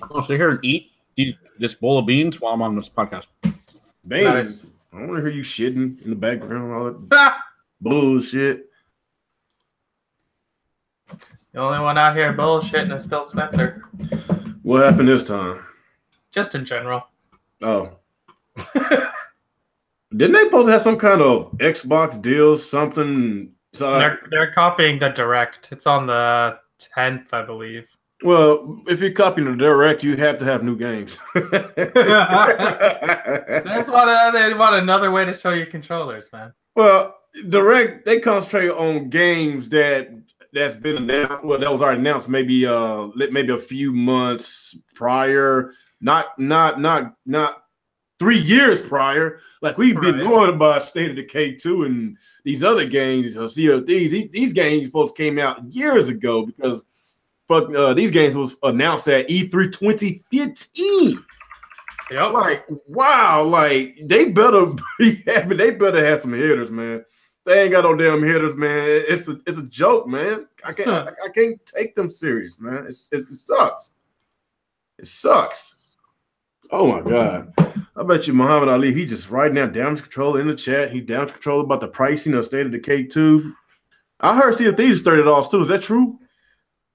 I'm gonna sit here and eat this bowl of beans while I'm on this podcast. Beans. Nice. I don't want to hear you shitting in the background. All that bullshit. The only one out here bullshitting is Phil Spencer. What happened this time? Just in general. Oh. Didn't they supposed to have some kind of Xbox deal, something? So they're copying the Direct. It's on the 10th, I believe. Well, if you're copying the Direct, you have to have new games. They want another way to show you controllers, man. Well, Direct, they concentrate on games that's been announced. Well, that was already announced maybe a few months prior, not 3 years prior. Like we've been knowing about State of Decay 2 and these other games. These games supposed to came out years ago because these games was announced at E3 2015. Yep. Like wow, like they better have some hitters, man. They ain't got no damn hitters, man. It's a joke, man. I can't take them serious, man. It sucks. It sucks. Oh my god. I bet you Muhammad Ali, he just right now damage control in the chat. He damage control about the pricing of State of Decay 2. I heard Sea of Thieves $30 too. Is that true?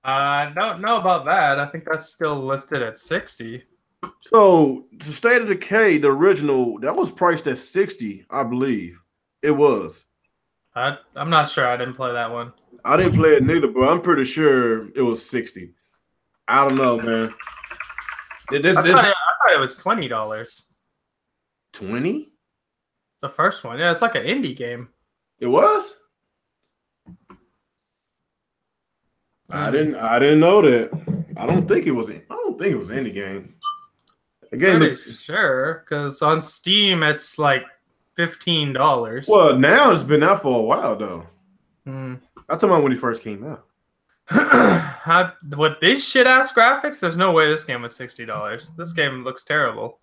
I don't know about that. I think that's still listed at 60. So the State of Decay, the original, that was priced at 60, I believe. It was. I'm not sure. I didn't play that one. I didn't play it neither, but I'm pretty sure it was 60. I don't know, man. I thought it was $20. 20? The first one. Yeah, it's like an indie game. It was? I didn't know that. I don't think it was an indie game. Again, sure, because on Steam it's like $15. Well, now it's been out for a while though. I'm talking about when it first came out. With these shit ass graphics, there's no way this game was $60. This game looks terrible.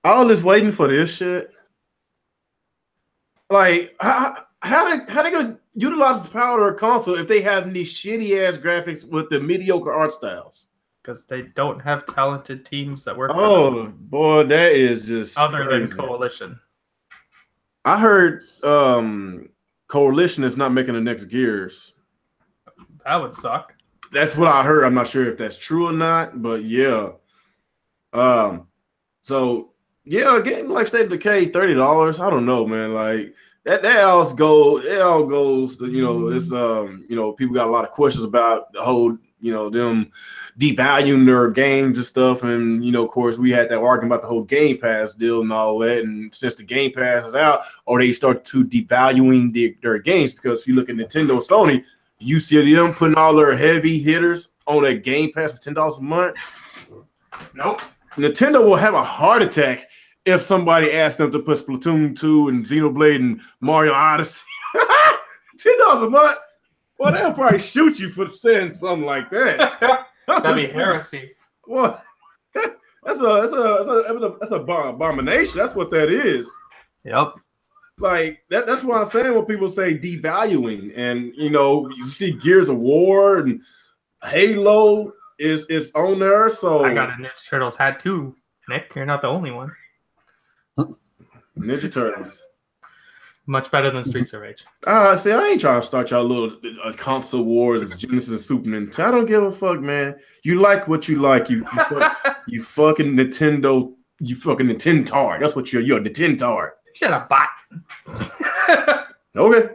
All this waiting for this shit. Like, how they gonna utilize the power of a console if they have these shitty ass graphics with the mediocre art styles? Because they don't have talented teams that work. Oh boy, that is just other crazy. than Coalition. I heard Coalition is not making the next Gears. That would suck. That's what I heard. I'm not sure if that's true or not, but yeah. So yeah, a game like State of Decay, $30. I don't know, man. Like that all goes to, it's people got a lot of questions about the whole, them devaluing their games and stuff. And, of course, we had that argument about the whole Game Pass deal and all that. And since the Game Pass is out, or they start to devaluing their games, because if you look at Nintendo, Sony, you see them putting all their heavy hitters on that Game Pass for $10 a month. Nope. Nintendo will have a heart attack if somebody asked them to put Splatoon 2 and Xenoblade and Mario Odyssey. $10 a month? Well, they'll probably shoot you for saying something like that. That'd be heresy. Well, that's a abomination. That's what that is. Yep. Like that's what I'm saying when people say devaluing, and you see Gears of War and Halo is on there. So I got a Ninja Turtles hat too, Nick. You're not the only one. Ninja Turtles. Much better than Streets of Rage. See, I ain't trying to start y'all little console wars, Genesis and Super Nintendo. I don't give a fuck, man. You like what you like. You fucking Nintendo. You fucking Nintendo. That's what you're. You're a Nintendo. Shut up, bot. Okay.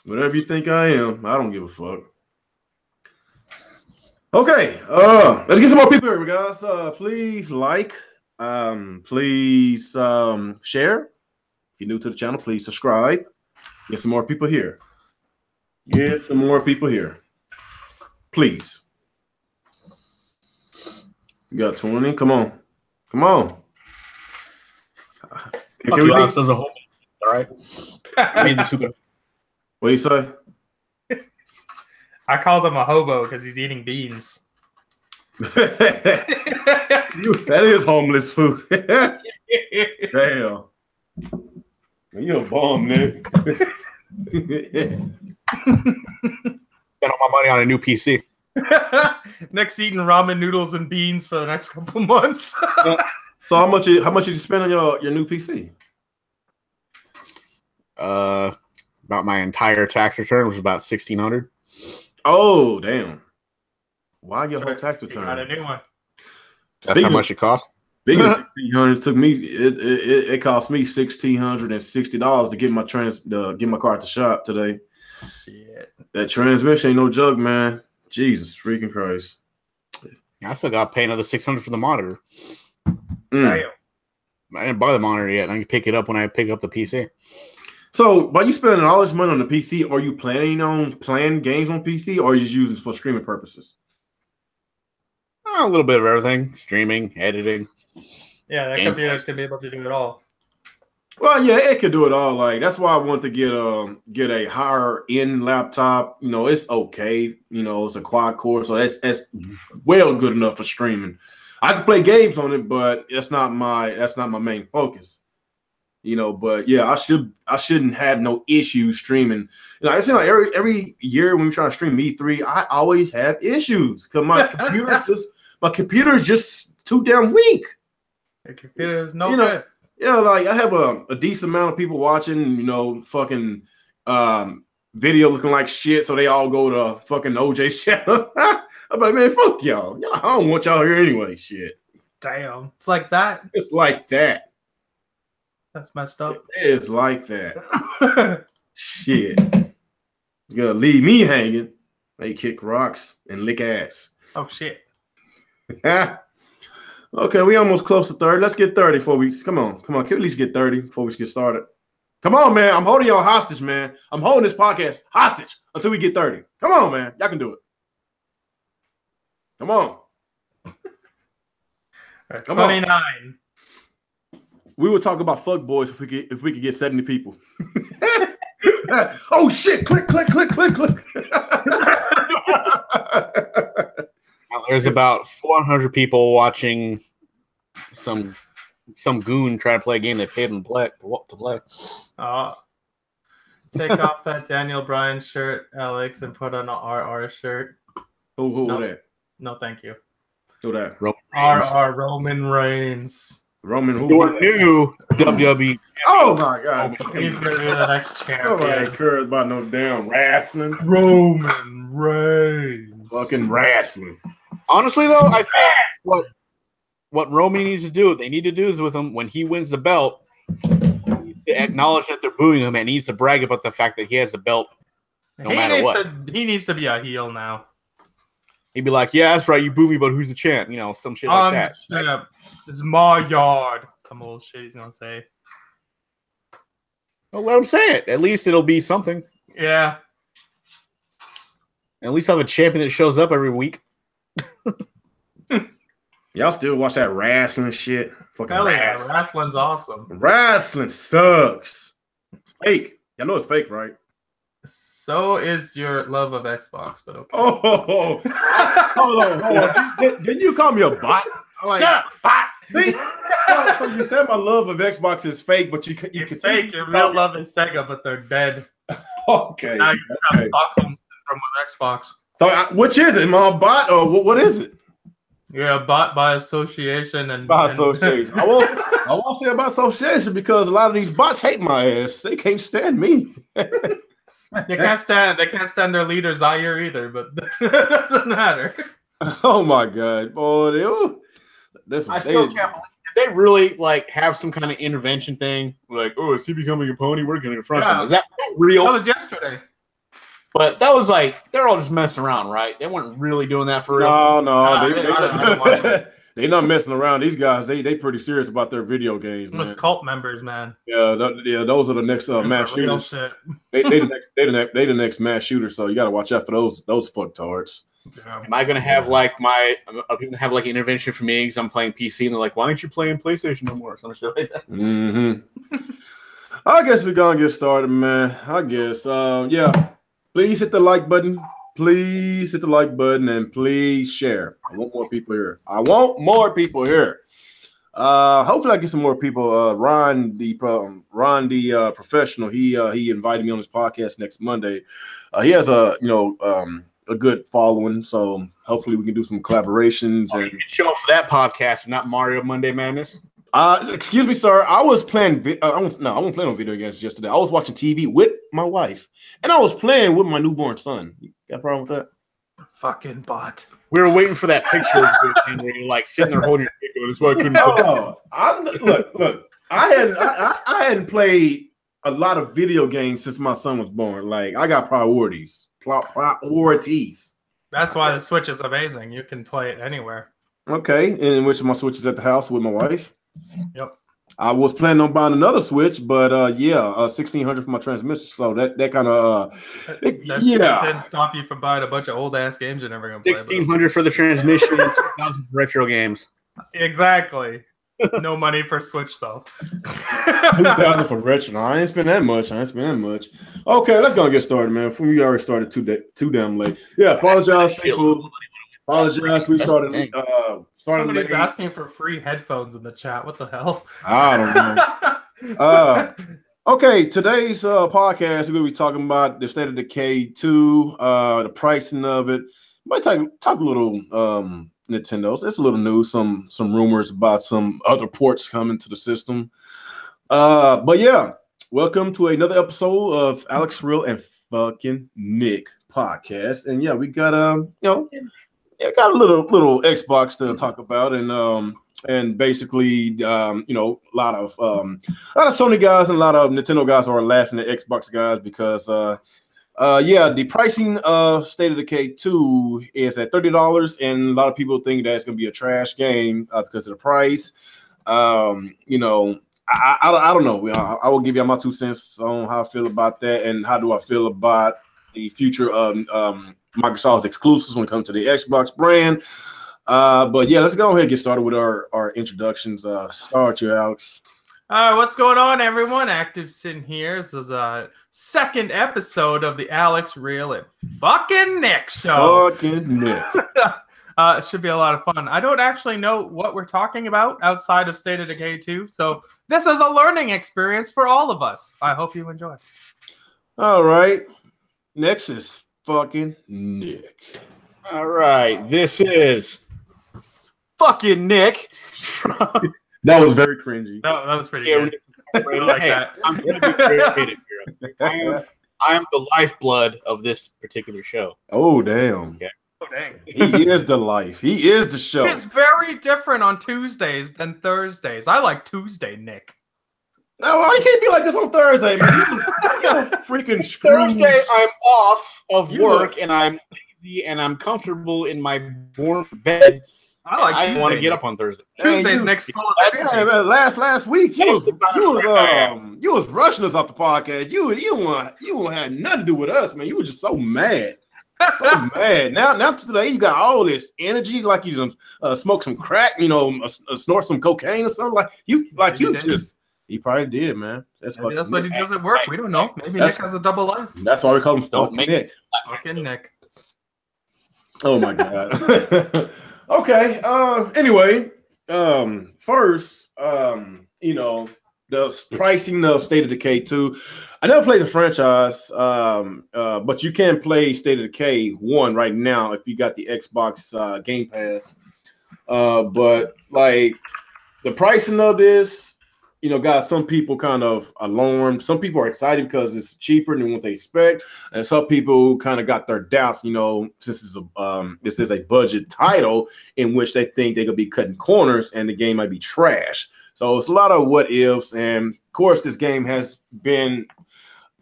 Whatever you think I am, I don't give a fuck. Okay. Let's get some more people here, guys. Please like. Please share. If you're new to the channel, please subscribe. Get some more people here. Get some more people here. Please. You got 20? Come on. Come on. Can we as a whole? All right. I mean, the super. What do you say? I called him a hobo because he's eating beans. That is homeless food. Damn. You're a bum, Nick. Spent all my money on a new PC. Damn. Nick's eating ramen noodles and beans for the next couple months. So how much did you spend on your new PC? About my entire tax return was about $1,600. Oh damn! Why your whole tax You got return? a new one. That's how much it cost. Big as $1,600 took me. It cost me $1,660 to get my car at the shop today. Shit. That transmission ain't no joke, man. Jesus freaking Christ! I still got to pay another $600 for the monitor. Damn. I didn't buy the monitor yet. I can pick it up when I pick up the PC. So, while you spending all this money on the PC, are you planning on playing games on PC, or are you just using it for streaming purposes? A little bit of everything: streaming, editing. Yeah, that computer's gonna be able to do it all. Well, yeah, it could do it all. Like that's why I want to get a higher end laptop. You know, it's okay. You know, it's a quad core, so that's well good enough for streaming. I can play games on it, but that's not my main focus. You know, but yeah, I shouldn't have no issues streaming. You know, it seems like every year when we try to stream E3, I always have issues because my computer is just too damn weak. The computer is no good. Yeah, like I have a decent amount of people watching, you know, fucking video looking like shit, so they all go to fucking OJ's channel. I'm like, man, fuck y'all. I don't want y'all here anyway. Shit. Damn. It's like that. It's like that. That's messed up. It's like that. Shit. You're gonna leave me hanging. They kick rocks and lick ass. Oh shit. Okay, we almost close to 30. Let's get 30 before we come on. Can we at least get 30 before we get started? Come on, man. I'm holding y'all hostage, man. I'm holding this podcast hostage until we get 30. Come on, man. Y'all can do it. Come on. Right, 29. On. We would talk about fuck boys if we could get 70 people. Oh shit! Click, click, click, click, click. There's about 400 people watching some goon try to play a game they paid them to play. Take off that Daniel Bryan shirt, Alex, and put on an RR shirt. Who that? No, thank you. Who that? RR Roman Reigns. Roman who? Your new WWE. Oh my god! He's gonna be the next champion. Nobody cares about no damn wrestling. Roman Reigns. Fucking wrestling. Honestly, though, I think what Roman needs to do, they need to do is with him when he wins the belt, to acknowledge that they're booing him and he needs to brag about the fact that he has the belt no matter what. He needs to be a heel now. He'd be like, yeah, that's right, you boo me, but who's the champ? You know, some shit like that. It's my yard. Some old shit he's gonna say. Well, let him say it. At least it'll be something. Yeah. At least have a champion that shows up every week. Y'all still watch that wrestling shit? Fucking wrestling. Yeah, wrestling's awesome. Wrestling sucks. It's fake. Y'all know it's fake, right? So is your love of Xbox, but okay. Oh, hold on. Didn't you call me a bot? Shut up, bot. See? So you said my love of Xbox is fake, but you it's fake. Your real love is Sega, but they're dead. Okay. Now you have Stockholm syndrome with Xbox. So which is it? Am I a bot or what is it? You're a bot by association and by association. I won't say about association because a lot of these bots hate my ass. They can't stand me. They can't stand their leader Zaire either, but that doesn't matter. Oh my god, boy! I still can't believe. Did they really like have some kind of intervention thing? Like, oh, is he becoming a pony? We're going to confront him. Is that real? That was yesterday. But that was like they're all just messing around, right? They weren't really doing that for real. No, they not messing around. These guys, they pretty serious about their video games, man. Those cult members, man. Yeah, those are the next mass shooters. They the next mass shooters, so you got to watch out for those fucktards. Yeah. Am I gonna have like an intervention for me because I'm playing PC and they're like, why aren't you playing PlayStation no more? Some shit like that. Mm-hmm. I guess we're gonna get started, man. I guess. Yeah. Please hit the like button. Please hit the like button and please share. I want more people here. Hopefully I get some more people. Ron the professional. He invited me on his podcast next Monday. He has a a good following. So hopefully we can do some collaborations. And show for that podcast, not Mario Monday Madness. Excuse me, sir. I was playing. I wasn't playing on video games yesterday. I was watching TV with my wife, and I was playing with my newborn son. You got a problem with that? Fucking bot. We were waiting for that picture where you're like sitting there holding your dick. That's why I couldn't. Look. I hadn't played a lot of video games since my son was born. Like I got priorities. That's why the Switch is amazing. You can play it anywhere. Okay, and which my Switch is at the house with my wife. Yep. I was planning on buying another Switch, but $1,600 for my transmission. So that kind of that didn't stop you from buying a bunch of old ass games you're never gonna play. $1,600 for the transmission, and $2,000 for retro games. Exactly. No money for Switch though. $2,000 for retro. No, I ain't spend that much. Okay, let's go get started, man. We already started too damn late. Yeah, apologize, people. Apologize. We started Somebody's asking for free headphones in the chat. What the hell? I don't know. Okay, today's podcast we're gonna be talking about the State of Decay 2, the pricing of it. Might talk a little Nintendo's. It's a little news, some rumors about some other ports coming to the system. But yeah, welcome to another episode of Alex Real and fucking Nick podcast. And yeah, we got got a little Xbox to talk about, and basically a lot of Sony guys and a lot of Nintendo guys are laughing at Xbox guys because the pricing of State of Decay 2 is at $30, and a lot of people think that it's gonna be a trash game because of the price. I don't know. I will give you my 2 cents on how I feel about that, and how do I feel about the future of Microsoft's exclusives when it comes to the Xbox brand. But yeah, let's go ahead and get started with our introductions. Start you, Alex. What's going on, everyone? ActivesiNGaming here. This is a second episode of the Alex Real and fucking Nick show. Fucking Nick. It should be a lot of fun. I don't actually know what we're talking about outside of State of Decay 2, so this is a learning experience for all of us. I hope you enjoy. All right. Next is fucking Nick. All right. This is fucking Nick. That was very cringy. No, that was pretty good. I like that. I'm going to be creative here. I am the lifeblood of this particular show. Oh, damn. Okay. Oh, dang. He is the life. He is the show. It's very different on Tuesdays than Thursdays. I like Tuesday, Nick. No, you can't be like this on Thursday, man. You got freaking screwed. Thursday, I'm off of work, and I'm lazy, and I'm comfortable in my warm bed. I don't want to get up on Thursday. Tuesday's next full of last week you was rushing us off the podcast. You had nothing to do with us, man. You were just so mad. So mad. Now today you got all this energy, like you smoke some crack, snort some cocaine or something. He probably did, man. Maybe that's what he does at work. We don't know. Maybe Nick has a double life. That's why we call him fucking Nick. Fucking Nick. Oh my god. Okay. Anyway, first, the pricing of State of Decay 2. I never played the franchise, but you can play State of Decay 1 right now if you got the Xbox Game Pass. But like the pricing of this, got some people kind of alarmed. Some people are excited because it's cheaper than what they expect, and some people kind of got their doubts. Since this is a budget title in which they think they could be cutting corners and the game might be trash. So it's a lot of what ifs, and of course, this game has been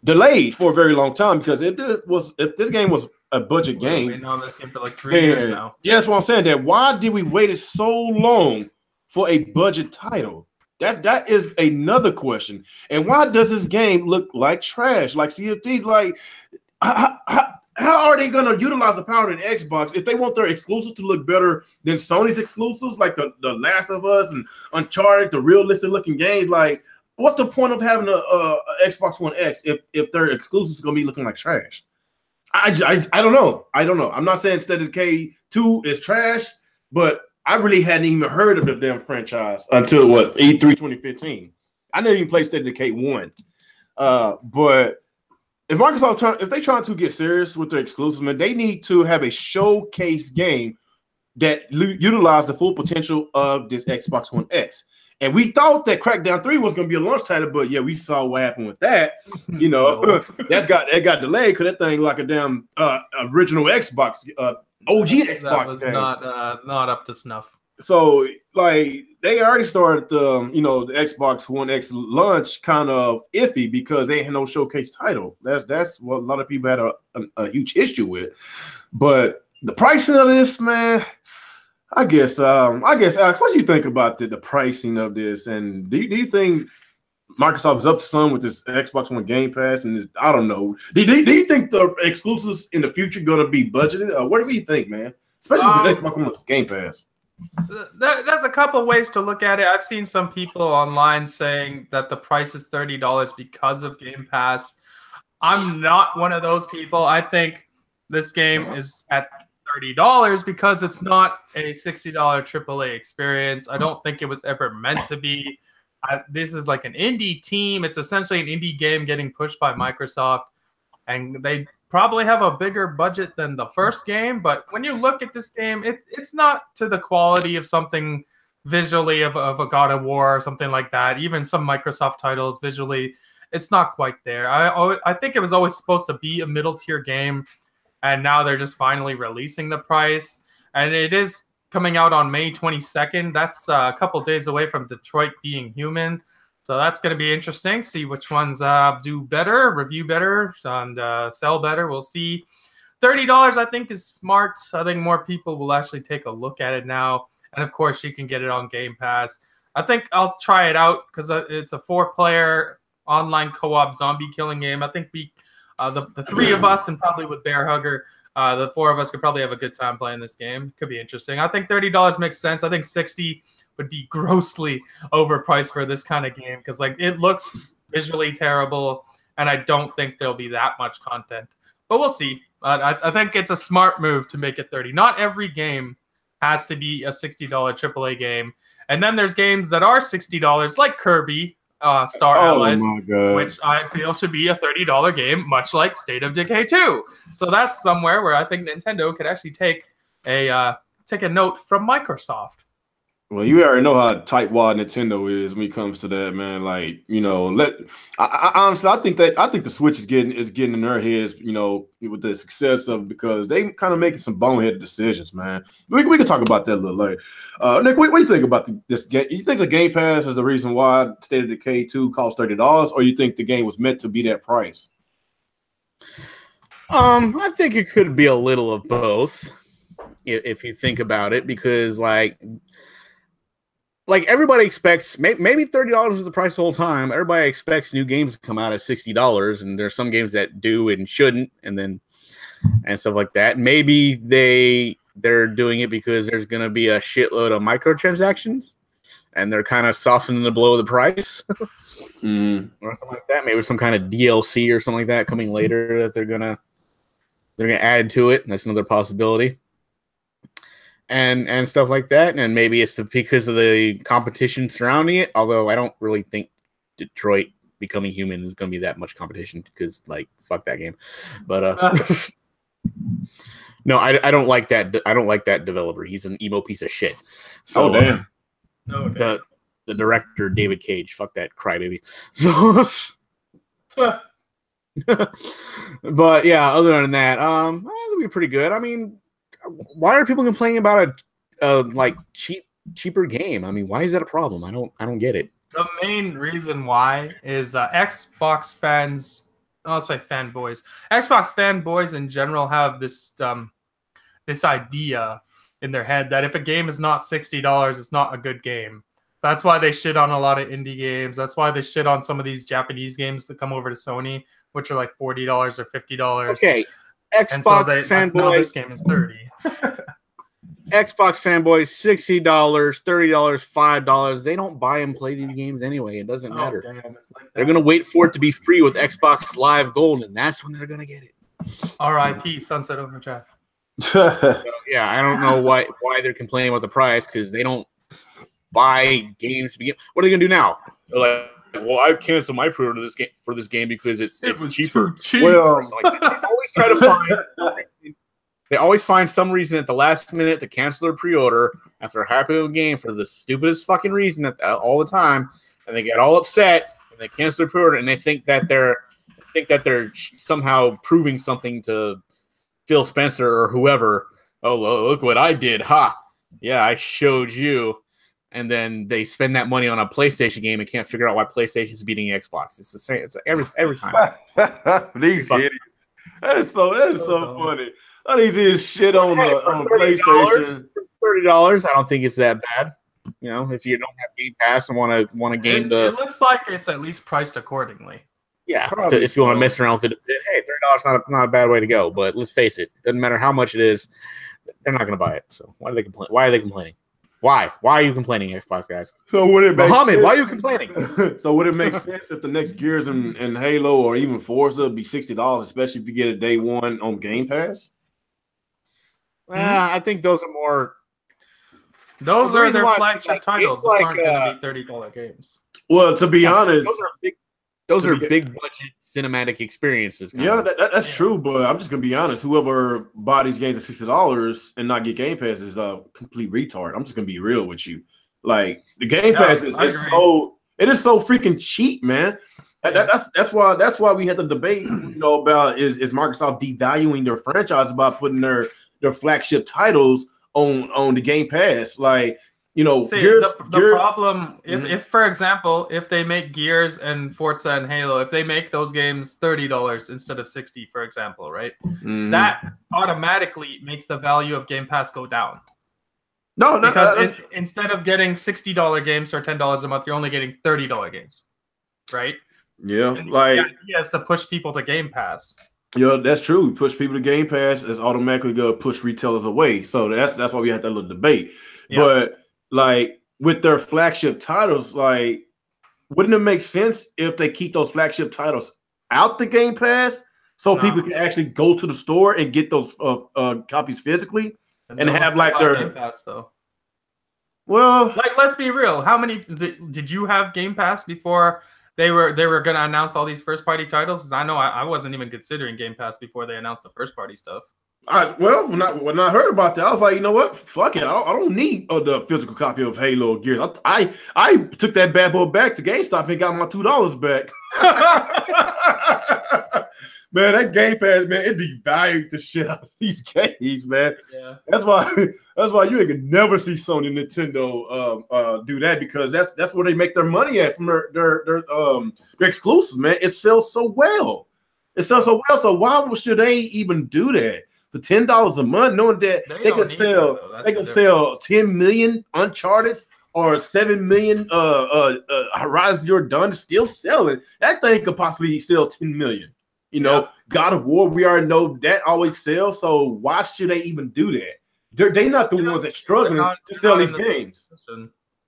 delayed for a very long time because if this game was a budget game, we've been on this game for like 3 years now. Yeah, that's what I'm saying. That why did we wait so long for a budget title? That is another question. And why does this game look like trash? Like CFDs, like how are they going to utilize the power of the Xbox if they want their exclusives to look better than Sony's exclusives, like the Last of Us and Uncharted, the realistic looking games? Like, what's the point of having a Xbox One X if their exclusives going to be looking like trash? I don't know. I'm not saying State of Decay 2 is trash, but I really hadn't even heard of the damn franchise until E3 2015. I never even played State of Decay 1. But if Microsoft if they trying to get serious with their exclusives, man, they need to have a showcase game that utilize the full potential of this Xbox One X. And we thought that Crackdown 3 was going to be a launch title, but yeah, we saw what happened with that. You know, that got delayed because that thing like a damn original Xbox, OG Xbox. That was not up to snuff. So like they already started the the Xbox One X launch kind of iffy because they had no showcase title. That's what a lot of people had a huge issue with. But the pricing of this, man, I guess Alex, what do you think about the pricing of this? And do you think Microsoft is up to some with this Xbox One Game Pass? And this, I don't know. Do you think the exclusives in the future going to be budgeted? What do you think, man? Especially with the Xbox One Game Pass. There's a couple ways to look at it. I've seen some people online saying that the price is $30 because of Game Pass. I'm not one of those people. I think this game is at $30 because it's not a $60 AAA experience. I don't think it was ever meant to be. This is like an indie team. It's essentially an indie game getting pushed by Microsoft, and they probably have a bigger budget than the first game. But when you look at this game, it's not to the quality of something visually of a God of War or something like that. Even some Microsoft titles visually, it's not quite there. I think it was always supposed to be a middle tier game. And now they're just finally releasing the price. And it is coming out on May 22nd. That's a couple days away from Detroit Being Human. So that's going to be interesting. See which ones do better, review better, and sell better. We'll see. $30, I think, is smart. I think more people will actually take a look at it now. And, of course, you can get it on Game Pass. I think I'll try it out because it's a 4-player online co-op zombie killing game. I think the three of us, and probably with Bear Hugger, the 4 of us could probably have a good time playing this game. Could be interesting. I think $30 makes sense. I think $60 would be grossly overpriced for this kind of game because like it looks visually terrible, and I don't think there'll be that much content. But we'll see. I think it's a smart move to make it $30. Not every game has to be a $60 AAA game. And then there's games that are $60, like Kirby Star Allies, which I feel should be a $30 game, much like State of Decay 2. So that's somewhere where I think Nintendo could actually take a note from Microsoft. Well, you already know how tightwad Nintendo is when it comes to that, man. Like, I honestly, I think the Switch is getting in their heads, with the success of because they kind of making some boneheaded decisions, man. We can talk about that a little later. Nick, what do you think about this game? You think the Game Pass is the reason why State of Decay 2 costs $30, or you think the game was meant to be that price? I think it could be a little of both, if you think about it, because like everybody expects, maybe $30 is the price the whole time. Everybody expects new games to come out at $60, and there's some games that do and shouldn't, and stuff like that. Maybe they're doing it because there's going to be a shitload of microtransactions, and they're kind of softening the blow of the price, or something like that. Maybe some kind of DLC or something like that coming later that they're gonna add to it. That's another possibility. And stuff like that, and maybe it's because of the competition surrounding it. Although I don't really think Detroit Becoming Human is going to be that much competition because, like, fuck that game. But no, I don't like that. I don't like that developer. He's an emo piece of shit. So, damn. The director David Cage, fuck that crybaby. So, but yeah, other than that, it'll be pretty good. I mean, why are people complaining about a cheaper game? I mean, why is that a problem? I don't get it. The main reason why is Xbox fans, I'll say fanboys. Xbox fanboys in general have this idea in their head that if a game is not $60, it's not a good game. That's why they shit on a lot of indie games. That's why they shit on some of these Japanese games that come over to Sony, which are like $40 or $50. Okay. Xbox fanboys. This game is $30. Xbox fanboys, $60, $30, $5. They don't buy and play these games anyway. It doesn't matter. Damn, they're gonna wait for it to be free with Xbox Live Gold, and that's when they're gonna get it. R.I.P. Sunset Overdrive. So, yeah, I don't know why they're complaining about the price because they don't buy games to begin. What are they gonna do now? They're like, well, I canceled my pre-order for this game because it's cheaper. Cheap. Well, Like, they always try to find. They always find some reason at the last minute to cancel their pre-order after a happy with a game for the stupidest fucking reason all the time, and they get all upset and they cancel their pre-order and they think that they're somehow proving something to Phil Spencer or whoever. Oh, look what I did! Ha! Yeah, I showed you. And then they spend that money on a PlayStation game and can't figure out why PlayStation's beating Xbox. It's the same. It's every time. These idiots. That is so funny. All these idiots shit on PlayStation. $30. I don't think it's that bad. You know, if you don't have Game Pass and want a game it looks like it's at least priced accordingly. Yeah, if you want to mess around with it a bit, hey, $30 not a bad way to go. But let's face it, doesn't matter how much it is, they're not going to buy it. So why do they complain? Why are they complaining? Why are you complaining, Xbox guys? So would it Muhammad, why are you complaining? So would it make sense if the next Gears and Halo or even Forza be $60, especially if you get a day one on Game Pass? I think those are more. Those are their flagship titles. Those aren't going to be $30 games. Well, to be honest, those are big budget cinematic experiences. Yeah, that's true. But I'm just gonna be honest. Whoever buy these games at $60 and not get Game Pass is a complete retard. I'm just gonna be real with you. Like the Game Pass is so freaking cheap, man. That's why we had the debate, about is Microsoft devaluing their franchise by putting their flagship titles on the Game Pass, like. The problem, if for example, if they make Gears and Forza and Halo, if they make those games $30 instead of $60, for example, right? That automatically makes the value of Game Pass go down. No, because instead of getting $60 games or $10 a month, you're only getting $30 games, right? Yeah, and like he has to push people to Game Pass. Yeah, that's true. We push people to Game Pass, it's automatically going to push retailers away. So that's why we had that little debate. Yeah. But like with their flagship titles, like wouldn't it make sense if they keep those flagship titles out the Game Pass so people can actually go to the store and get those copies physically and have like their Game Pass though? Well, like let's be real. How many did you have Game Pass before they were going to announce all these first party titles? Because I know I wasn't even considering Game Pass before they announced the first party stuff. When I heard about that, I was like, you know what? Fuck it. I don't need the physical copy of Halo or Gears. I took that bad boy back to GameStop and got my $2 back. Man, that Game Pass, man, it devalued the shit out of these games, man. Yeah. That's why you ain't gonna never see Sony and Nintendo do that, because that's where they make their money at from their exclusives, man. It sells so well. So why should they even do that? For $10 a month, knowing that they can sell 10 million Uncharted or 7 million Horizon Zero Dawn, still selling. That thing could possibly sell 10 million. God of War, we already know that always sells. So why should they even do that? They're not the ones that's struggling to sell these games.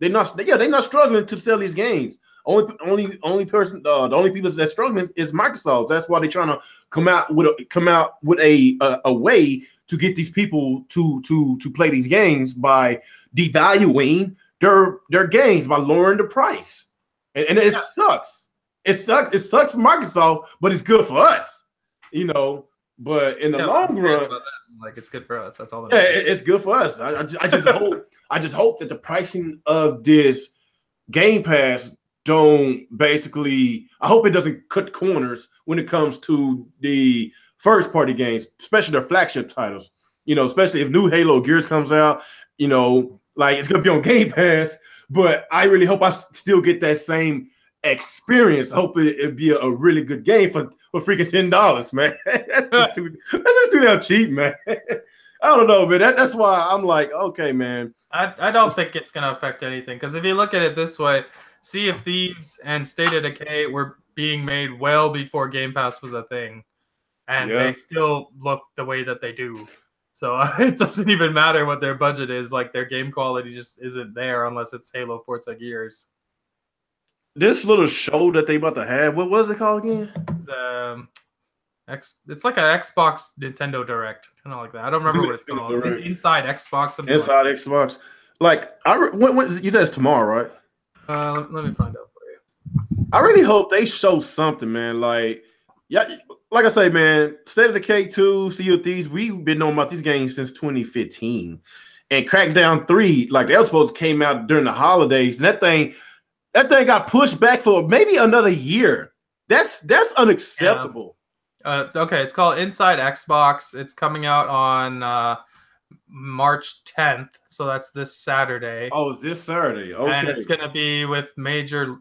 They're not struggling to sell these games. Only person, the only people that's struggling is Microsoft. That's why they're trying to come out with a way to get these people to play these games by devaluing their games, by lowering the price, and it sucks. It sucks for Microsoft, but it's good for us, But in the long run, like it's good for us. That's all. It's good for us. I just hope that the pricing of this Game Pass don't basically. I hope it doesn't cut corners when it comes to the first party games, especially their flagship titles. Especially if new Halo Gears comes out. Like it's gonna be on Game Pass, but I really hope I still get that same experience. I hope it'd be a really good game for freaking $10, man. That's just too damn cheap, man. I don't know, man. That's why I'm like, okay, man. I don't think it's gonna affect anything, because if you look at it this way, Sea of Thieves and State of Decay were being made well before Game Pass was a thing, and they still look the way that they do. So it doesn't even matter what their budget is. Like their game quality just isn't there unless it's Halo, Forza, Gears. This little show that they about to have, what was it called again? It's like an Xbox Nintendo Direct, kind of like that. I don't remember what it's called. Inside Xbox. Inside Xbox. Like when you said it's tomorrow, right? Let me find out for you. I really hope they show something, man. Like, yeah, like I say, man, State of Decay 2, Sea of Thieves, we've been knowing about these games since 2015. And Crackdown 3, like they were supposed to came out during the holidays, and that thing got pushed back for maybe another year. That's unacceptable. Okay, it's called Inside Xbox. It's coming out on March 10th, so that's this Saturday. Oh, it's this Saturday. Okay. And it's going to be with Major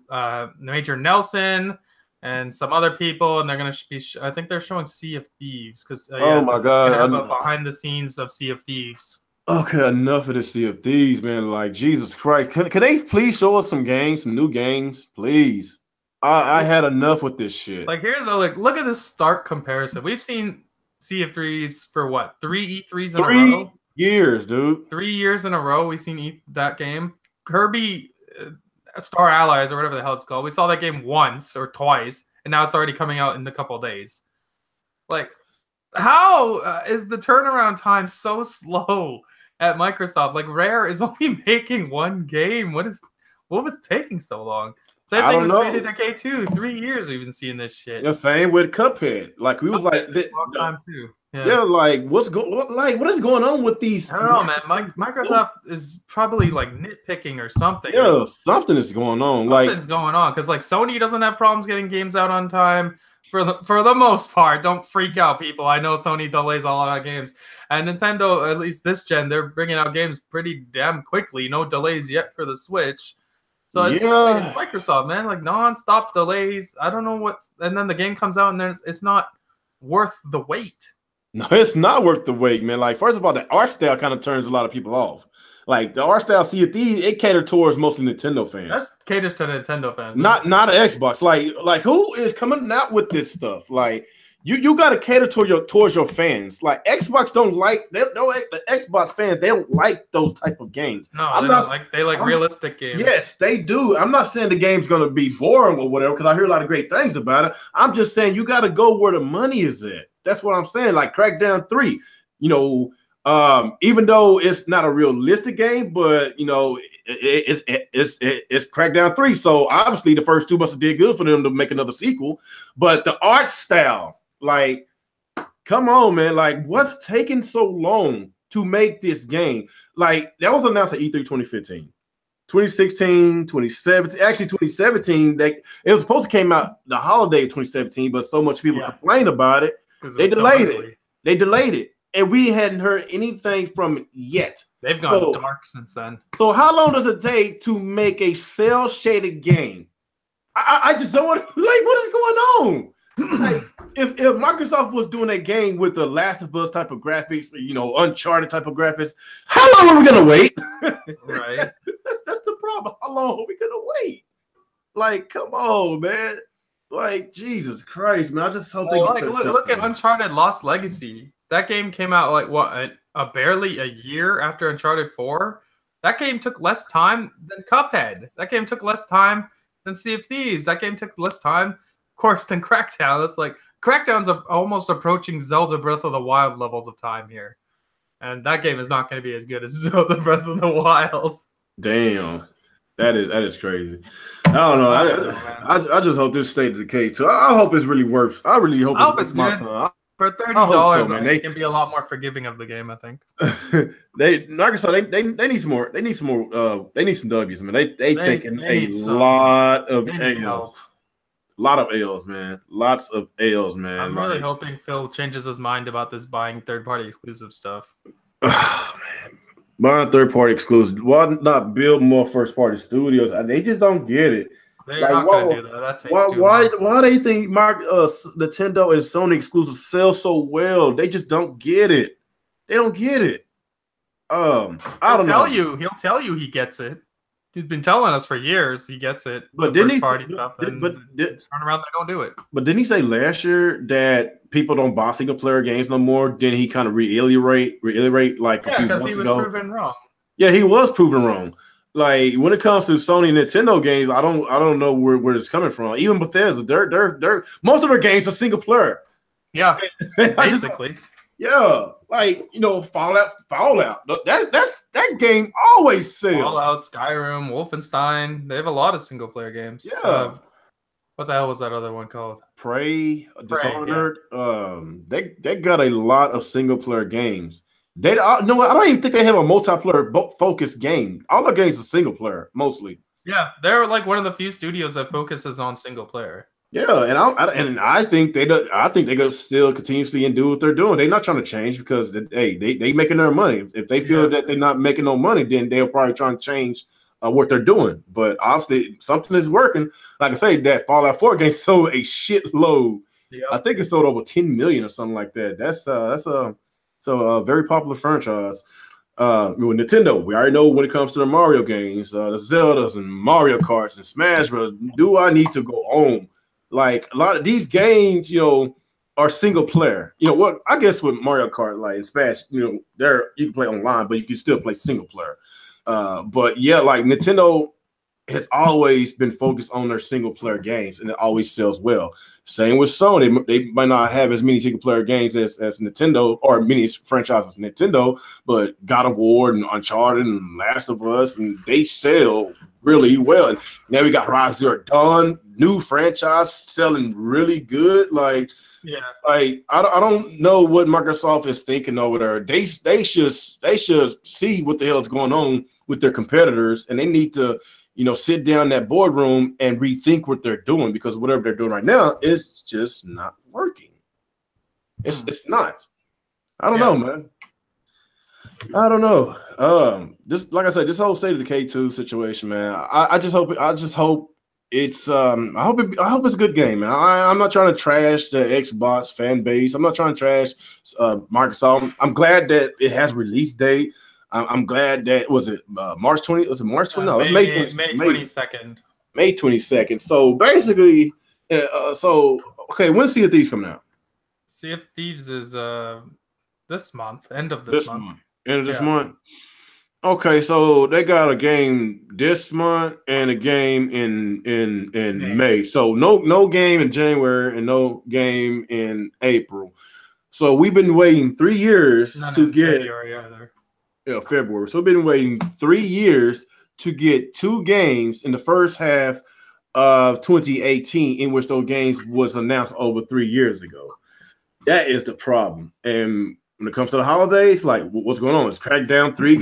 Nelson and some other people, and they're going to be. I think they're showing Sea of Thieves because. Oh my God! Have a behind the scenes of Sea of Thieves. Okay, enough of this Sea of Thieves, man. Like Jesus Christ, can they please show us some games, some new games, please? I had enough with this shit. Like here's the look at this stark comparison. We've seen Sea of Thieves for what 3 E3s in a row. 3 years, dude. 3 years in a row we've seen that game. Kirby Star Allies or whatever the hell it's called. We saw that game once or twice, and now it's already coming out in a couple of days. Like, how is the turnaround time so slow at Microsoft? Like, Rare is only making one game. What was taking so long? Same thing with State of Decay 2. 3 years we've been seeing this shit. The same with Cuphead. Like we was like, long time too. Yeah, like what is going on with these? I don't know, man. Microsoft is probably like nitpicking or something. Yeah, something is going on. Something's going on because like Sony doesn't have problems getting games out on time for the most part. Don't freak out, people. I know Sony delays a lot of games, and Nintendo, at least this gen, they're bringing out games pretty damn quickly. No delays yet for the Switch. So it's Microsoft, man. Like non-stop delays. I don't know what, and then the game comes out and it's not worth the wait. No, it's not worth the wait, man. Like, first of all, the art style kind of turns a lot of people off. Like the art style Sea of Thieves, it caters towards mostly Nintendo fans. That caters to Nintendo fans. Not an Xbox. Like who is coming out with this stuff? Like you got to cater towards your fans. Like Xbox the Xbox fans, they don't like those type of games. No, they like realistic games. Yes, they do. I'm not saying the game's gonna be boring or whatever, because I hear a lot of great things about it. I'm just saying you got to go where the money is at. That's what I'm saying. Like Crackdown 3, even though it's not a realistic game, but it's Crackdown 3. So obviously the first two must have did good for them to make another sequel. But the art style, like, come on, man. Like, what's taking so long to make this game? Like, that was announced at E3 2015. 2016, 2017, actually 2017, it was supposed to come out the holiday of 2017, but so much people complained about it. They delayed it. They delayed it. And we hadn't heard anything from it yet. They've gone dark since then. So how long does it take to make a cel-shaded game? I just don't want to, like, what is going on? Like, if Microsoft was doing a game with the Last of Us type of graphics, Uncharted type of graphics, how long are we gonna wait? Right. That's the problem. How long are we gonna wait? Like, come on, man. Like, Jesus Christ, man. I just hope they look at Uncharted Lost Legacy. That game came out like what, barely a year after Uncharted 4. That game took less time than Cuphead. That game took less time than Sea of Thieves. That game took less time, of course, than Crackdown. That's like Crackdown's almost approaching Zelda Breath of the Wild levels of time here, and that game is not going to be as good as Zelda Breath of the Wild. Damn. That is crazy. I don't know. I just hope this State of Decay too. I hope it's really works. I really hope it's my time. For $30, they can be a lot more forgiving of the game, I think. Microsoft, they need some more. They need some more. They need some W's, man. They taking a lot of L's. A lot of L's, man. Lots of L's, man. I'm really hoping Phil changes his mind about this buying third-party exclusive stuff. Oh, man. Buying third-party exclusive. Why not build more first-party studios? They just don't get it. They're not going to do that. That takes too long. Why do you think Nintendo and Sony exclusives sell so well? They just don't get it. They don't get it. I don't know. He'll tell you he gets it. He's been telling us for years he gets it. But didn't he turn around and don't do it? But didn't he say last year that people don't buy single player games no more? Didn't he kind of reiterate like a few months ago? Because he was proven wrong. Yeah, he was proven wrong. Like when it comes to Sony and Nintendo games, I don't know where it's coming from. Even Bethesda, they're most of their games are single player. Yeah, basically. Yeah, like Fallout. That game always sells. Fallout, Skyrim, Wolfenstein. They have a lot of single player games. Yeah, What the hell was that other one called? Prey, Dishonored. Yeah. They got a lot of single player games. I don't even think they have a multiplayer focused game. All their games are single player mostly. Yeah, they're like one of the few studios that focuses on single player. Yeah, and I think they go still continuously and do what they're doing. They're not trying to change because they making their money. If they feel that they're not making no money, then they'll probably try to change what they're doing. But obviously something is working. Like I say, that Fallout 4 game sold a shitload. Yep. I think it sold over 10 million or something like that. That's a very popular franchise. With Nintendo, we already know when it comes to the Mario games, the Zeldas and Mario Karts and Smash Bros. Do I need to go home? Like a lot of these games, are single player. What I guess with Mario Kart, like in Smash, there you can play online, but you can still play single player. But yeah, like Nintendo has always been focused on their single player games, and it always sells well. Same with Sony. They might not have as many single player games as Nintendo or many franchises Nintendo, but God of War and Uncharted and Last of Us, and they sell really well. And now we got Horizon Zero Dawn, new franchise selling really good. Like I don't know what Microsoft is thinking over there. They should see what the hell is going on with their competitors, and they need to sit down in that boardroom and rethink what they're doing, because whatever they're doing right now is just not working. It's not. I don't know, man. I don't know. Just like I said, this whole State of Decay 2 situation, man. I just hope it's I hope it's a good game, man. I'm not trying to trash the Xbox fan base. I'm not trying to trash Microsoft. I'm glad that it has a release date. I'm glad that March 20. Was it March 20? No, it's May 22nd. May 22nd. So basically, okay, when's Sea of Thieves coming out? Sea of Thieves is this month, end of this month. End of this month. Okay, so they got a game this month and a game in May. So no game in January and no game in April. So we've been waiting 3 years to get February either. Yeah, February. So we've been waiting 3 years to get 2 games in the first half of 2018, in which those games was announced over 3 years ago. That is the problem. And when it comes to the holidays, like what's going on? Is Crackdown 3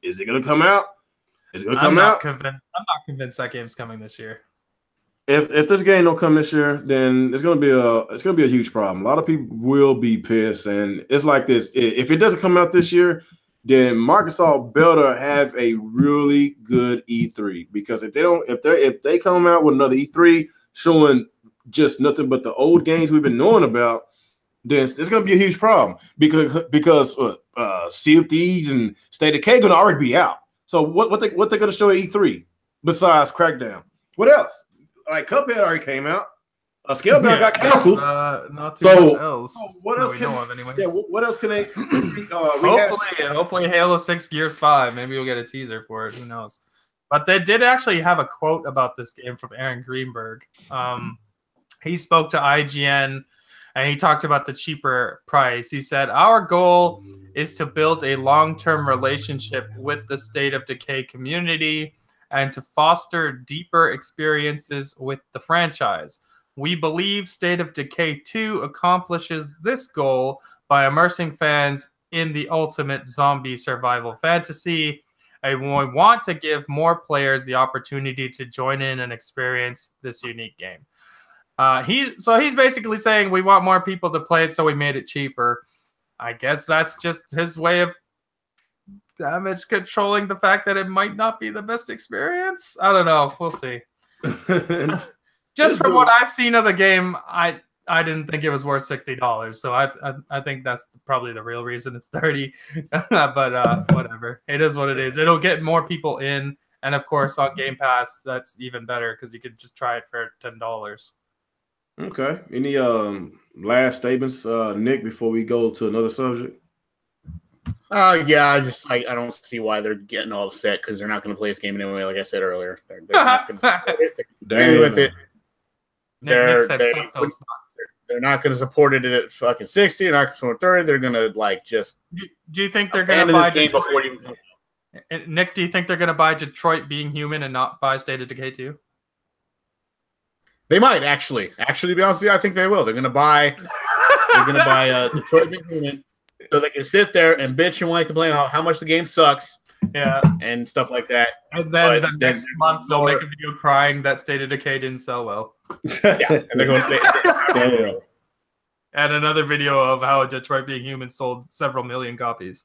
is it gonna come out? Is it gonna come out? I'm not convinced that game's coming this year. If this game don't come this year, then it's gonna be a huge problem. A lot of people will be pissed, and it's like this. If it doesn't come out this year, then Microsoft better have a really good E3, because if they come out with another E3 showing just nothing but the old games we've been knowing about, then it's going to be a huge problem, because Sea of Thieves and State of Decay going to already be out. So what they going to show at E3 besides Crackdown? What else? Like Cuphead already came out. Scalebound got canceled. Not too much else. What else can what else can they? Hopefully, Halo 6 Gears 5. Maybe we'll get a teaser for it. Who knows? But they did actually have a quote about this game from Aaron Greenberg. He spoke to IGN and he talked about the cheaper price. He said, "Our goal is to build a long-term relationship with the State of Decay community and to foster deeper experiences with the franchise. We believe State of Decay 2 accomplishes this goal by immersing fans in the ultimate zombie survival fantasy, and we want to give more players the opportunity to join in and experience this unique game." He's basically saying we want more people to play it, so we made it cheaper. I guess that's just his way of damage controlling the fact that it might not be the best experience. I don't know. We'll see. Just from what I've seen of the game, I didn't think it was worth $60. So I think that's probably the real reason it's $30. But whatever. It is what it is. It'll get more people in, and of course on Game Pass, that's even better because you could just try it for $10. Okay. Any last statements, Nick, before we go to another subject? Yeah, I don't see why they're getting all upset, because they're not going to play this game anyway. Like I said earlier, they're not going to support it. They're with it. They're not going to support it at fucking 60. They're not going to support 30. They're going to just. Do you think they're going to buy this game before you? Nick, do you think they're going to buy Detroit Being Human and not buy State of Decay 2? They might actually. Actually, to be honest with you, I think they will. They're gonna buy. They're gonna buy Detroit Become so they can sit there and bitch and whine, complain about how much the game sucks. Yeah, and stuff like that. And then next month they'll make a video crying that State of Decay didn't sell well. Yeah, and they're going. And another video of how Detroit Being Human sold several million copies,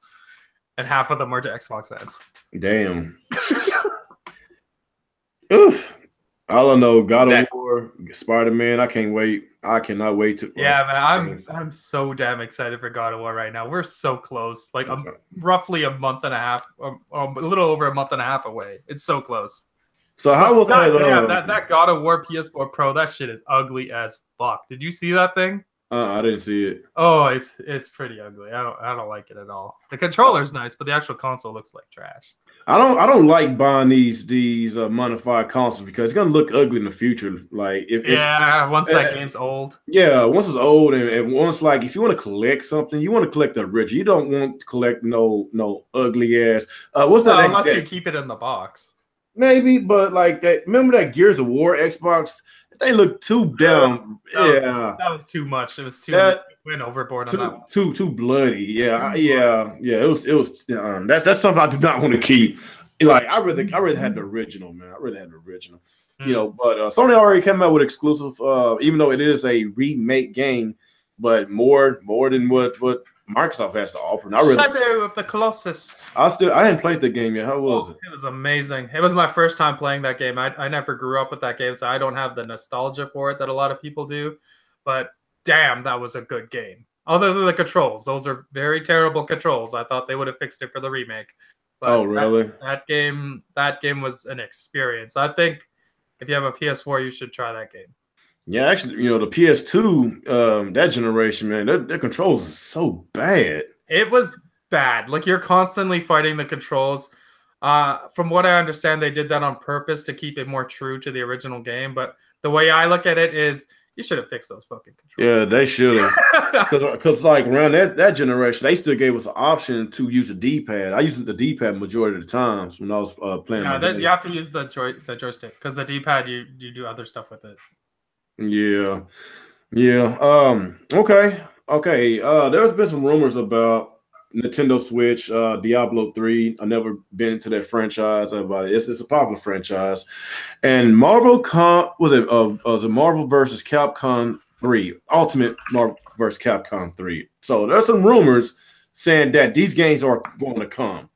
and half of them were to Xbox fans. Damn. Oof. All I know, God of War, Spider-Man. I can't wait. I cannot wait to. Yeah, man, I'm so damn excited for God of War right now. We're so close, like roughly a month and a half, or a little over a month and a half away. It's so close. So how was that? That God of War PS4 Pro, that shit is ugly as fuck. Did you see that thing? I didn't see it. Oh, it's pretty ugly. I don't like it at all. The controller's nice, but the actual console looks like trash. I don't like buying these modified consoles because it's gonna look ugly in the future. Like once that game's old. Yeah, once it's old and once like if you want to collect something, you want to collect the original. You don't want to collect no ugly ass. What's that? Unless you keep it in the box. Maybe, but like that. Remember that Gears of War Xbox? They look too down. That was too much. It was went overboard on that one. Too bloody. Yeah. It was. That's something I do not want to keep. Like I really had the original, man. I really had the original. You know, but Sony already came out with exclusive. Even though it is a remake game, but more than what Microsoft has to offer. Shadow of the Colossus. I hadn't played the game yet. How was it? It was amazing. It was my first time playing that game. I never grew up with that game, so I don't have the nostalgia for it that a lot of people do. But damn, that was a good game. Other than the controls, those are very terrible controls. I thought they would have fixed it for the remake. But oh, really? That game was an experience. I think if you have a PS4, you should try that game. Yeah, actually, you know, the PS2, that generation, man, their controls is so bad. It was bad. Like, you're constantly fighting the controls. From what I understand, they did that on purpose to keep it more true to the original game. But the way I look at it is, you should have fixed those fucking controls. Yeah, they should have. Because like, around that generation, they still gave us an option to use the D-pad. I used the D-pad majority of the times when I was playing. Yeah, you have to use the joystick, because the D-pad, you do other stuff with it. Yeah. Okay. There's been some rumors about Nintendo Switch, Diablo 3. I've never been into that franchise. It's a popular franchise. And Marvel was it Marvel versus Capcom 3, Ultimate Marvel versus Capcom 3. So there's some rumors saying that these games are going to come.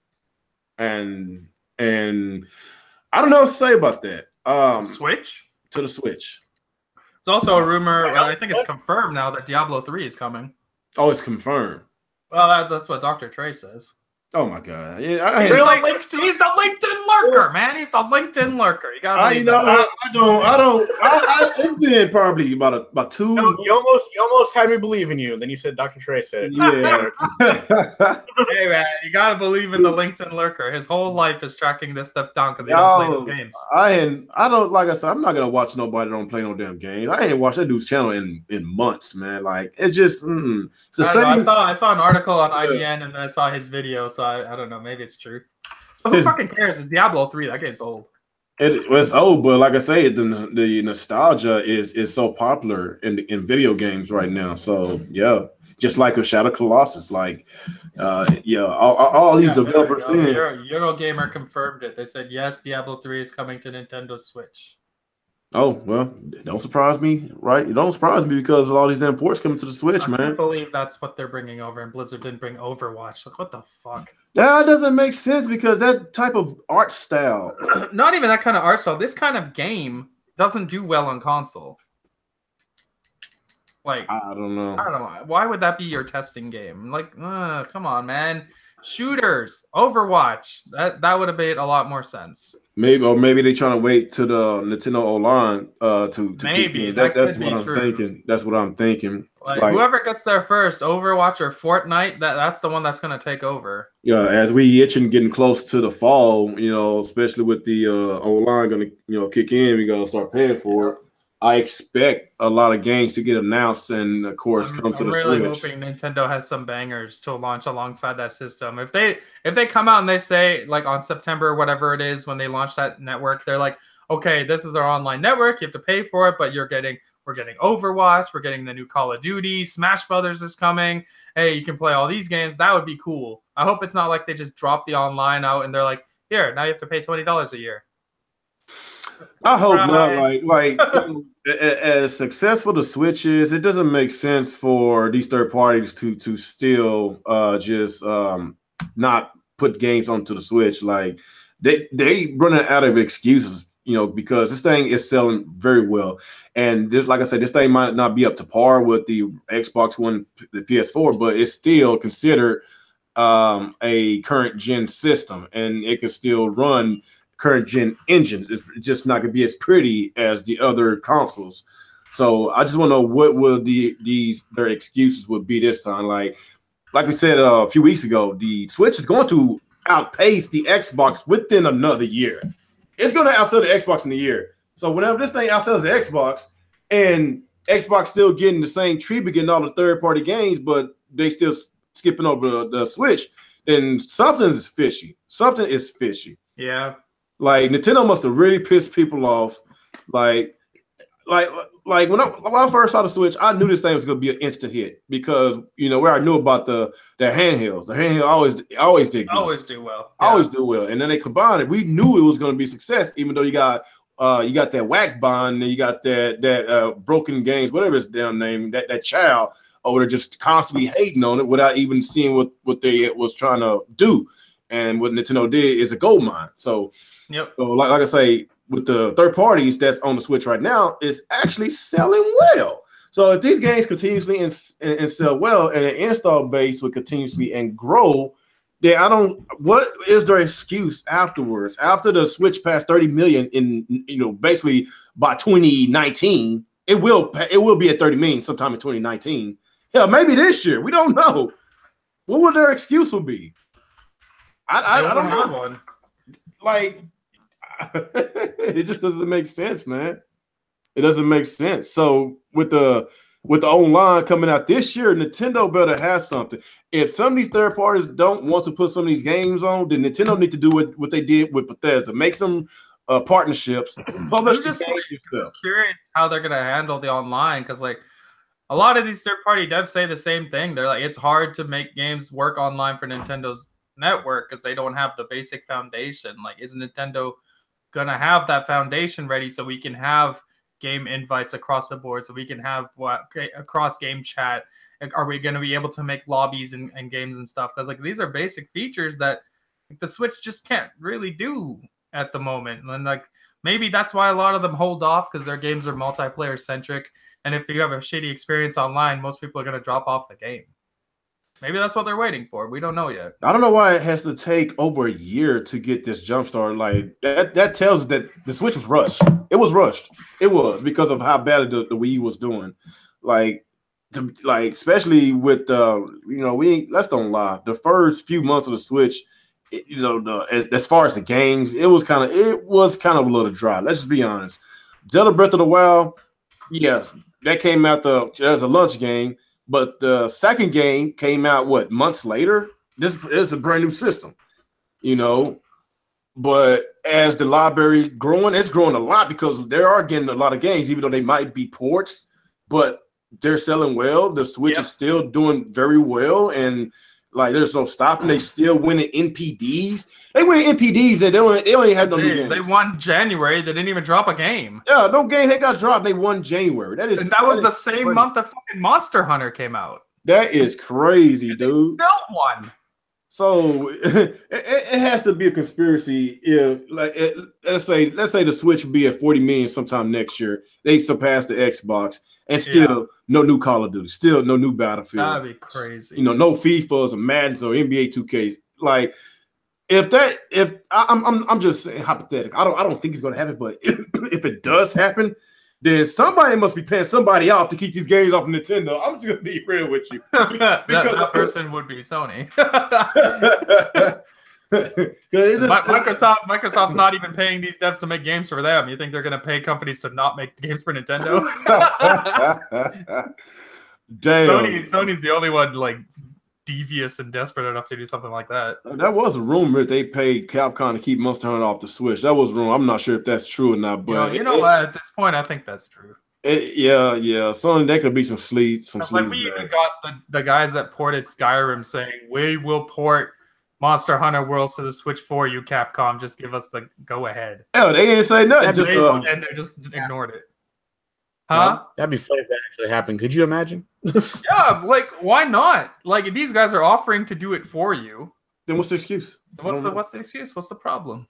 And I don't know what to say about that. Switch? To the Switch. It's also a rumor, I think it's confirmed now, that Diablo 3 is coming. Oh, it's confirmed. Well, that's what Dr. Trey says. Oh my god! Yeah, he's the LinkedIn lurker, man. He's the LinkedIn lurker. You gotta. I don't. It's been probably about 2. No, you almost had me believe in you. Then you said Dr. Trey said it. Yeah. Hey man, you gotta believe in the LinkedIn lurker. His whole life is tracking this stuff down because he don't play no games. I don't, like I said, I'm not gonna watch nobody that don't play no damn games. I ain't watched that dude's channel in months, man. Like it's just. It's the same. I saw an article on IGN and then I saw his video. So I don't know. Maybe it's true. But who fucking cares? It's Diablo 3. That game's old. It's old, but like I say, the nostalgia is so popular in video games right now. So yeah, just like a Shadow Colossus, like all these developers. Eurogamer confirmed it. They said yes, Diablo 3 is coming to Nintendo Switch. Oh, well, don't surprise me, right? It don't surprise me because of all these damn ports coming to the Switch, man. I can't believe that's what they're bringing over, and Blizzard didn't bring Overwatch. Like, what the fuck? That doesn't make sense because that type of art style. Not even that kind of art style. This kind of game doesn't do well on console. Like, I don't know. Why would that be your testing game? Like, come on, man. Shooters, Overwatch. That would have made a lot more sense. Maybe they're trying to wait to the Nintendo Online to maybe keep that's what I'm thinking. That's what I'm thinking. Like, whoever gets there first, Overwatch or Fortnite, that's the one that's going to take over. Yeah, as we itching getting close to the fall, especially with the online going to kick in, we got to start paying for it. I expect a lot of games to get announced and, of course, come to the Switch. I'm really hoping Nintendo has some bangers to launch alongside that system. If they come out and they say, like, on September, whatever it is, when they launch that network, they're like, okay, this is our online network. You have to pay for it, but we're getting Overwatch. We're getting the new Call of Duty. Smash Brothers is coming. Hey, you can play all these games. That would be cool. I hope it's not like they just drop the online out and they're like, here, now you have to pay $20 a year. I hope not. Like as successful the Switch is, it doesn't make sense for these third parties to still just not put games onto the Switch. Like they running out of excuses, you know, because this thing is selling very well. And just like I said, this thing might not be up to par with the Xbox One, the PS4, but it's still considered a current gen system, and it can still run current gen engines. It's just not going to be as pretty as the other consoles. So I just want to know what will their excuses would be this time. Like we said a few weeks ago, the Switch is going to outpace the Xbox within another year. It's going to outsell the Xbox in a year. So whenever this thing outsells the Xbox, and Xbox still getting the same treatment, getting all the third-party games, but they still skipping over the Switch, then something is fishy. Something is fishy. Yeah. Like Nintendo must have really pissed people off. Like when I first saw the Switch, I knew this thing was going to be an instant hit because you know where I knew about the handhelds. The handheld always did good. Always do well. Yeah. Always do well. And then they combined it. We knew it was going to be a success, even though you got that whack bond, and you got that broken games, whatever its damn name, that child over there just constantly hating on it without even seeing what they was trying to do. And what Nintendo did is a gold mine. So, yep. So like I say, with the third parties that's on the Switch right now, it's actually selling well. So if these games continuously and sell well, and an install base would continuously and grow, then what is their excuse afterwards? After the Switch passed 30 million in, basically by 2019, it will be at 30 million sometime in 2019. Hell, maybe this year. We don't know. What would their excuse would be? I don't know. One. Like, it just doesn't make sense, man. It doesn't make sense. So with the online coming out this year, Nintendo better have something. If some of these third parties don't want to put some of these games on, then Nintendo need to do what they did with Bethesda. Make some partnerships. I'm just curious how they're going to handle the online, because like a lot of these third-party devs say the same thing. They're like, it's hard to make games work online for Nintendo's network because they don't have the basic foundation. Like, is Nintendo going to have that foundation ready so we can have game invites across the board, so we can have across game chat? Are we going to be able to make lobbies and games and stuff? Because like these are basic features that the Switch just can't really do at the moment. And like maybe that's why a lot of them hold off, because their games are multiplayer centric. And if you have a shitty experience online, most people are going to drop off the game. Maybe that's what they're waiting for. We don't know yet. I don't know why it has to take over a year to get this jump start. Like that tells that the Switch was rushed. It was rushed. It was because of how bad the Wii was doing. Like especially with let's don't lie. The first few months of the Switch, as far as the games, it was kind of a little dry. Let's just be honest. Zelda Breath of the Wild, yes, that came out as a launch game. But the second game came out, months later? This is a brand new system, But as the library growing, it's growing a lot because they are getting a lot of games, even though they might be ports, but they're selling well. The Switch is still doing very well, and like there's no stopping. They still winning NPDs. They win NPDs, and they don't even have no new games. They won January. They didn't even drop a game. Yeah, no game they got dropped. They won January. That was the same crazy month that fucking Monster Hunter came out. That is crazy, dude. They still won. So it has to be a conspiracy. If let's say the Switch will be at 40 million sometime next year, they surpass the Xbox, and still no new Call of Duty, still no new Battlefield. That'd be crazy. No FIFAs or Maddens or NBA 2Ks. Like I'm just saying hypothetical. I don't think it's gonna happen, but if it does happen, then somebody must be paying somebody off to keep these games off of Nintendo. I'm just gonna be real with you. that person would be Sony. Microsoft's not even paying these devs to make games for them. You think they're gonna pay companies to not make games for Nintendo? Damn. Sony's the only one like devious and desperate enough to do something like that. That was a rumor that they paid Capcom to keep Monster Hunter off the Switch. That was a rumor. I'm not sure if that's true or not, but you know what? At this point, I think that's true. Yeah. Sony, that could be some sleep. Like we even got the guys that ported Skyrim saying we will port Monster Hunter Worlds to the Switch for you, Capcom. Just give us the go ahead. Oh, they didn't say nothing. And they just ignored it. Huh? That'd be funny if that actually happened. Could you imagine? Yeah, like why not? Like if these guys are offering to do it for you, then what's the excuse? What's the excuse? What's the problem?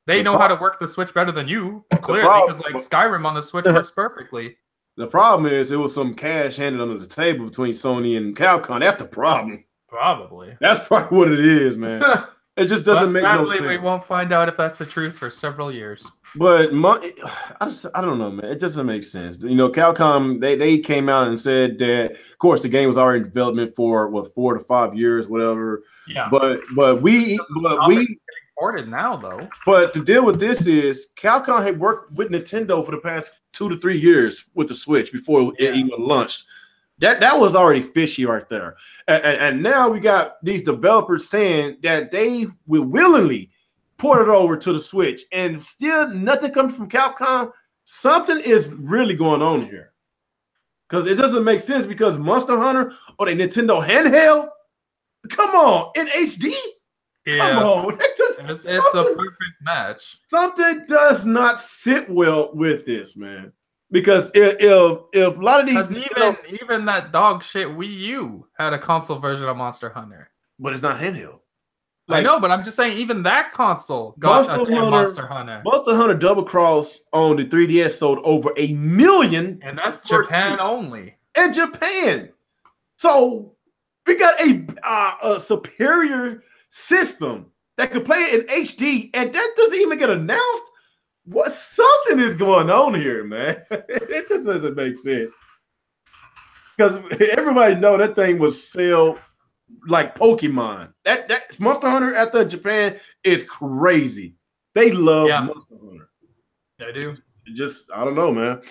They know how to work the Switch better than you, clearly, because like Skyrim on the Switch works perfectly. The problem is it was some cash handed under the table between Sony and Capcom. That's the problem. Probably. That's probably what it is, man. It just doesn't make no sense. We won't find out if that's the truth for several years. But I don't know, man. It doesn't make sense. You know, Capcom, they came out and said that, of course, the game was already in development for 4 to 5 years, whatever. Yeah. But we ported now though. But to deal with this is Capcom had worked with Nintendo for the past 2 to 3 years with the Switch before it even launched. That was already fishy right there. And now we got these developers saying that they will willingly port it over to the Switch, and still nothing comes from Capcom. Something is really going on here. Because it doesn't make sense, because Monster Hunter or the Nintendo handheld, come on, in HD? Yeah. Come on. It's a perfect match. Something does not sit well with this, man. Because if a lot of these even that dog shit Wii U had a console version of Monster Hunter, but it's not handheld. Like, I know, but I'm just saying even that console got Monster Hunter. Monster Hunter Double Cross on the 3DS sold over 1 million, and that's Japan only. In Japan, so we got a superior system that could play it in HD, and that doesn't even get announced. What something is going on here, man? It just doesn't make sense. Because everybody know that thing was sell like Pokemon. That Monster Hunter at the Japan is crazy. They love Monster Hunter. They do. I don't know, man.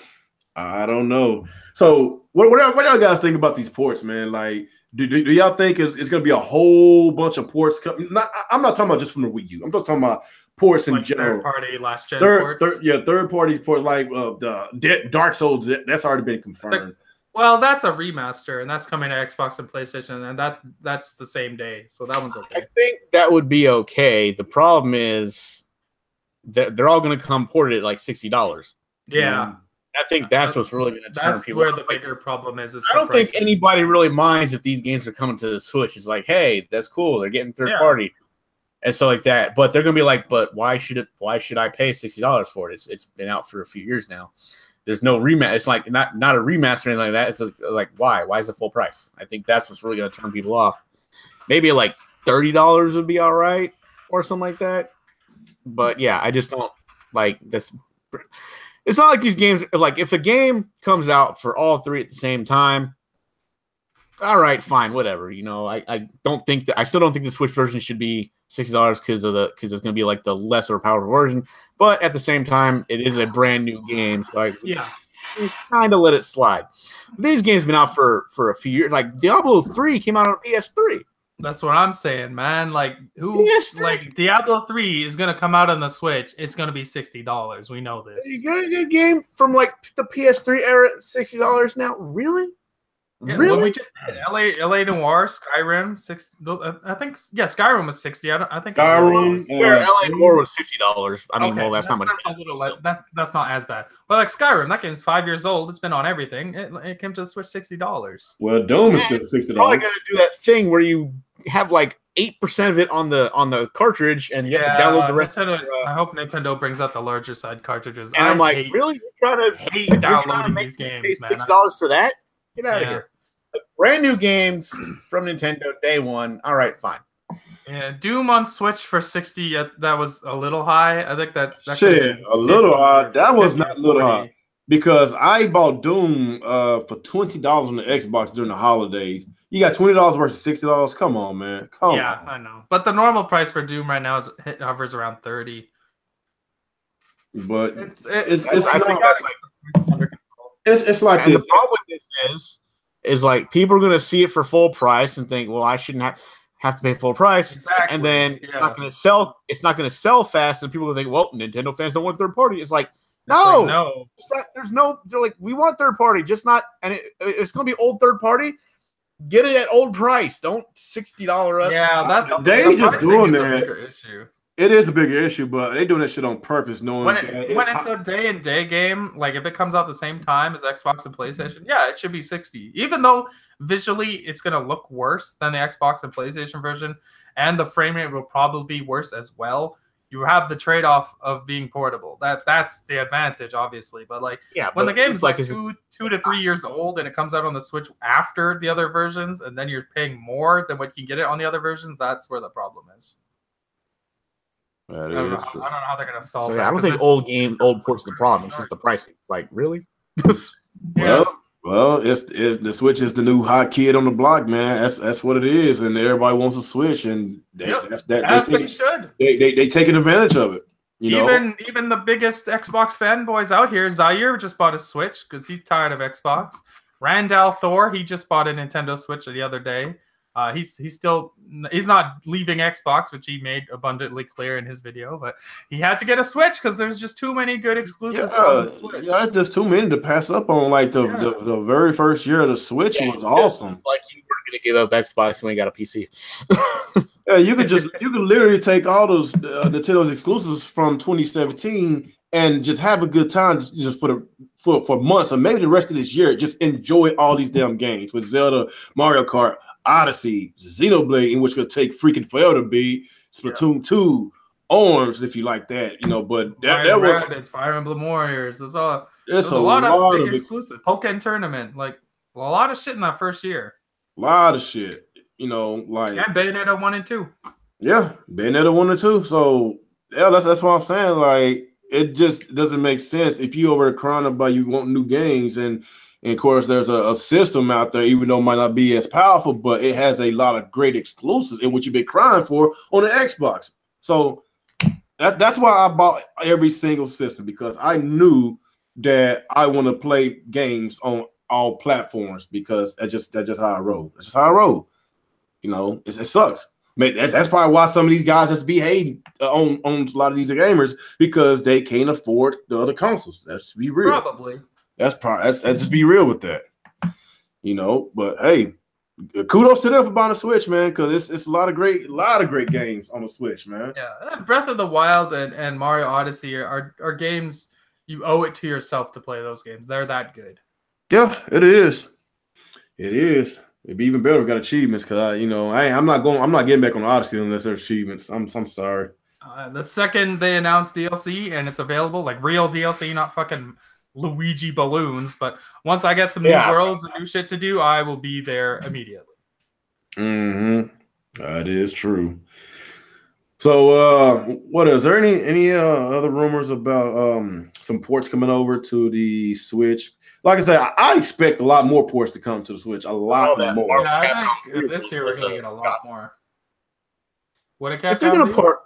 I don't know. So what y'all guys think about these ports, man? Like, do y'all think it's going to be a whole bunch of ports? I'm not talking about just from the Wii U. I'm just talking about ports in general. Third-party last-gen ports? Third-party ports like the Dark Souls. That's already been confirmed. Well, that's a remaster, and that's coming to Xbox and PlayStation, and that's the same day, so that one's okay. I think that would be okay. The problem is that they're all going to come ported at like $60. Yeah. I think that's what's really going to turn people off. That's where the bigger problem is. I don't think anybody really minds if these games are coming to the Switch. It's like, hey, that's cool. They're getting third party and stuff like that. But they're going to be like, but why should I pay $60 for it? It's been out for a few years now. There's no remaster. It's like not a remaster or anything like that. It's like why? Why is it full price? I think that's what's really going to turn people off. Maybe like $30 would be all right or something like that. But yeah, I just don't like this. It's not like these games, like if a game comes out for all three at the same time, all right, fine, whatever. You know, I still don't think the Switch version should be $60 because it's going to be like the lesser powerful version. But at the same time, it is a brand new game, so kind of let it slide. These games have been out for a few years. Like Diablo 3 came out on PS3. That's what I'm saying, man. Like like Diablo 3 is gonna come out on the Switch. It's gonna be $60. We know this. You got a good game from like the PS3 era at $60 now? Really? Yeah, really? When we just had LA Noire, Skyrim, I think Skyrim was 60. I think Skyrim. LA Noire was $50. I mean, well, that's not much. That's not as bad. But like Skyrim, that game's 5 years old. It's been on everything. It came to the Switch $60. Well, Doom is still $60. Probably gonna do that thing where you have like 8% of it on the cartridge, and you have to download the rest. I hope Nintendo brings out the larger side cartridges. And I'm like, really? You're trying to downloading these games, man. $6 for that? Get out of here. Brand new games from Nintendo day one. All right, fine. Yeah, Doom on Switch for 60. That was a little high. I think that a little high. That was not a little high because I bought Doom for $20 on the Xbox during the holidays. You got $20 versus $60. Come on, man. Come on. Yeah, I know. But the normal price for Doom right now hovers around 30. But it's like like and the problem with this is like people are going to see it for full price and think, well, I shouldn't have to pay full price. Exactly. And then it's not going to sell. It's not going to sell fast, and people are going to think, well, Nintendo fans don't want third party. It's like, no, no. There's no. They're like, we want third party, just not. And it's going to be old third party. Get it at old price. Don't $60 up. Yeah, that's they just doing that. Issue. It is a bigger issue, but they doing that shit on purpose, knowing when it's a day and day game, like if it comes out the same time as Xbox and PlayStation, yeah, it should be 60. Even though visually it's gonna look worse than the Xbox and PlayStation version, and the frame rate will probably be worse as well. You have the trade-off of being portable. That's the advantage, obviously. But like, when the game's like 2 to 3 years old and it comes out on the Switch after the other versions, and then you're paying more than what you can get it on the other versions, that's where the problem is. I don't know how they're gonna solve. So, that. I don't think old ports the problem. It's just the pricing. Like, really? Well, the Switch is the new hot kid on the block, man. That's what it is, and everybody wants a Switch, and they taking advantage of it. Even the biggest Xbox fanboys out here, Zaire just bought a Switch because he's tired of Xbox. Randall Thor, he just bought a Nintendo Switch the other day. He's not leaving Xbox, which he made abundantly clear in his video, but he had to get a Switch because there's just too many good exclusives on the Switch. Yeah, it's just too many to pass up on. Like the very first year of the Switch was awesome. Like you weren't gonna give up Xbox when you got a PC. Yeah, you could literally take all those Nintendo's exclusives from 2017 and just have a good time just for months or maybe the rest of this year. Just enjoy all these damn games with Zelda, Mario Kart, Odyssey, Xenoblade, in which could take freaking forever to beat, Splatoon 2, Arms, if you like that, But that was Rabbids, Fire Emblem Warriors. There's a lot of big exclusive. Pokken Tournament, like a lot of shit in that first year. A lot of shit, like and Bayonetta 1 and 2. Yeah, Bayonetta 1 and 2. So yeah, that's what I'm saying. Like it just doesn't make sense if you over crying about you want new games and of course, there's a system out there, even though it might not be as powerful, but it has a lot of great exclusives in what you've been crying for on the Xbox. So that's why I bought every single system, because I knew that I want to play games on all platforms, because that's just how I roll. That's just how I roll. It sucks. That's probably why some of these guys just be hating on a lot of these gamers, because they can't afford the other consoles. Let's be real. Probably. That's just be real with that, But hey, kudos to them for buying a Switch, man, because it's a lot of great games on the Switch, man. Yeah, Breath of the Wild and Mario Odyssey are games you owe it to yourself to play those games. They're that good. Yeah, it is. It is. It'd be even better if we got achievements, because I'm not getting back on Odyssey unless there's achievements. I'm sorry. The second they announced DLC and it's available, like real DLC, not fucking Luigi balloons, but once I get some new worlds and new shit to do, I will be there immediately. That is true. So what is there any other rumors about some ports coming over to the Switch? Like I said, I expect a lot more ports to come to the Switch. A lot more. Yeah, I think this year we're gonna get a lot more. What if they're gonna port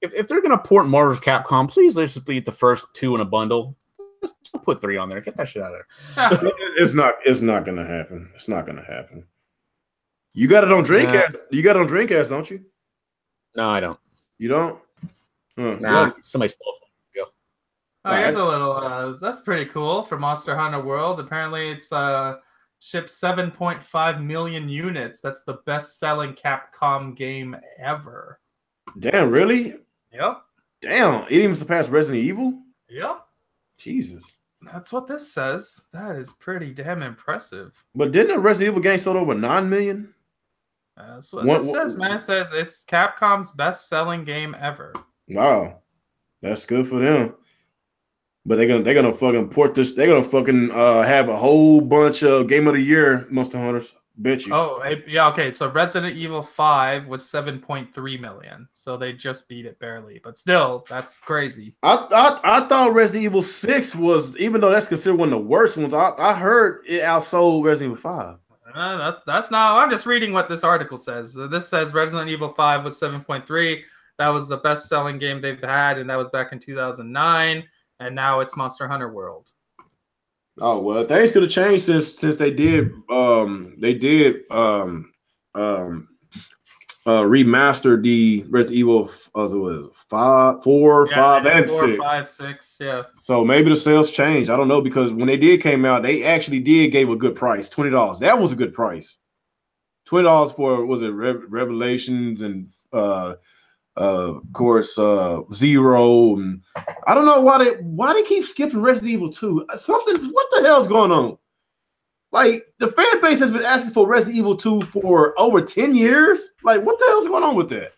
if they're gonna port Marvel's Capcom, please let's just beat the first 2 in a bundle. Just put 3 on there. Get that shit out of there. It's not gonna happen. It's not gonna happen. You got it on Dreamcast. You got it on Dreamcast, don't you? No, I don't. You don't? Nah, somebody stole it. Go. Oh, here's a little. That's pretty cool for Monster Hunter World. Apparently, it's shipped 7.5 million units. That's the best-selling Capcom game ever. Damn, really? Yep. Damn, it even surpassed Resident Evil? Yep. Jesus. That's what this says. That is pretty damn impressive. But didn't a Resident Evil game sold over 9 million? That's what it says, man. It says it's Capcom's best-selling game ever. Wow. That's good for them. But they're gonna fucking port this. They're gonna fucking have a whole bunch of Game of the Year Monster Hunters. Bet you. Oh, yeah, okay. So Resident Evil 5 was 7.3 million. So they just beat it barely. But still, that's crazy. I thought Resident Evil 6 was, even though that's considered one of the worst ones, I heard it outsold Resident Evil 5. That's not, I'm just reading what this article says. This says Resident Evil 5 was 7.3. That was the best-selling game they've had, and that was back in 2009. And now it's Monster Hunter World. Oh well, things could have changed since they did remastered the Resident Evil 5, 4, Yeah, 5, they did and 4, 6. 5, 6. Yeah. So maybe the sales changed. I don't know, because when they did came out, they actually did gave a good price, $20. That was a good price. $20 for was it Revelations and of course Zero, and I don't know why they keep skipping Resident Evil 2. What the hell's going on? Like, the fan base has been asking for Resident Evil 2 for over 10 years. Like, what the hell's going on with that?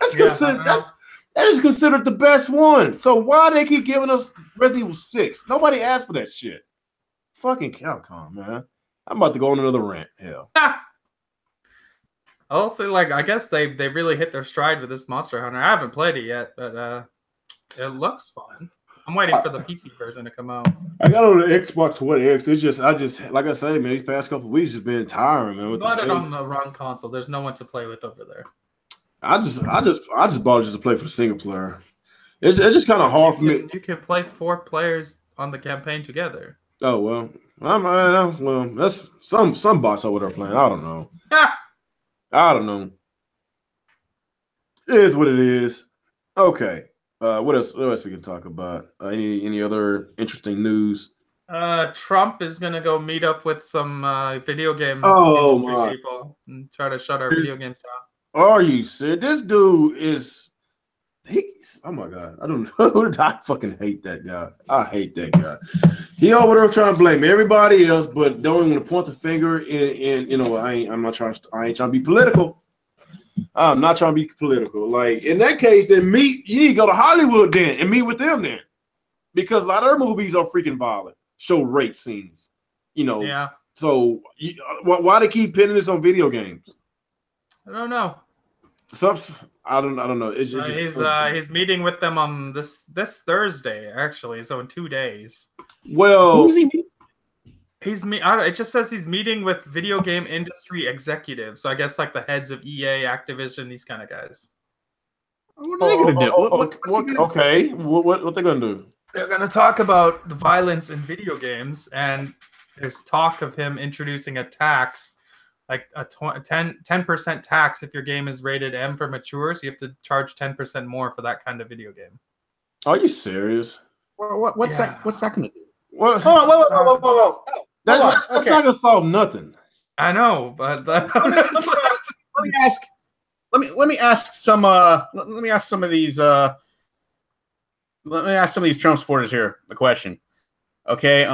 That is considered the best one. So why they keep giving us Resident Evil 6? Nobody asked for that shit. Fucking Capcom, man. I'm about to go on another rant. Hell. Also, like, I guess they really hit their stride with this Monster Hunter. I haven't played it yet, but it looks fun. I'm waiting for the PC version to come out. I got on the Xbox One X. It's just, like I say, man, these past couple of weeks has been tiring, man. You bought it on the wrong console. There's no one to play with over there. I just bought it just to play for the single player. It's just kind of hard for me. You can play 4 players on the campaign together. Oh well, well, that's some bots over there playing. I don't know. I don't know. It is what it is. Okay. What else we can talk about? Any other interesting news? Trump is gonna go meet up with some video game industry people and try to shut our video games down. Are you serious? This dude is oh my god. I don't know. I fucking hate that guy. I hate that guy. He over there trying to blame everybody else, but don't even want to point the finger in I ain't trying to be political. I'm not trying to be political. Like, in that case, then you need to go to Hollywood then and meet with them then. Because a lot of their movies are freaking violent. Show rape scenes. Yeah. So why they keep pinning this on video games? I don't know. I don't know. He's meeting with them on this Thursday, actually. So in 2 days. Well, who's he meeting? It just says he's meeting with video game industry executives. So I guess like the heads of EA, Activision, these kind of guys. What are they going to do? Okay. What they going to do? They're going to talk about the violence in video games, and there's talk of him introducing a tax, like a 10% tax if your game is rated M for mature, so you have to charge 10% more for that kind of video game. Are you serious? What's that going to do? What? Whoa. That's not going to solve nothing. I know, but let me ask some of these Trump supporters here a question. Okay,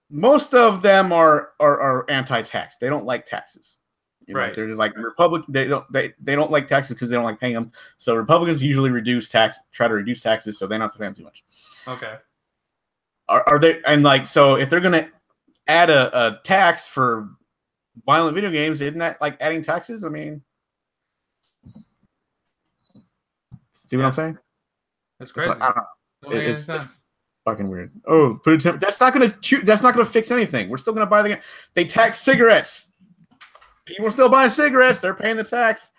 most of them are anti-tax. They don't like taxes. Right. They're just like Republican. They don't like taxes because they don't like paying them. So Republicans usually try to reduce taxes so they don't have to pay them too much. Okay. Are they, and like, so if they're gonna add a tax for violent video games, isn't that like adding taxes? I mean, see what I'm saying? That's crazy. Like, I don't know. It's fucking weird. Oh, that's not gonna fix anything. We're still gonna buy the game. They tax cigarettes. People are still buying cigarettes. They're paying the tax.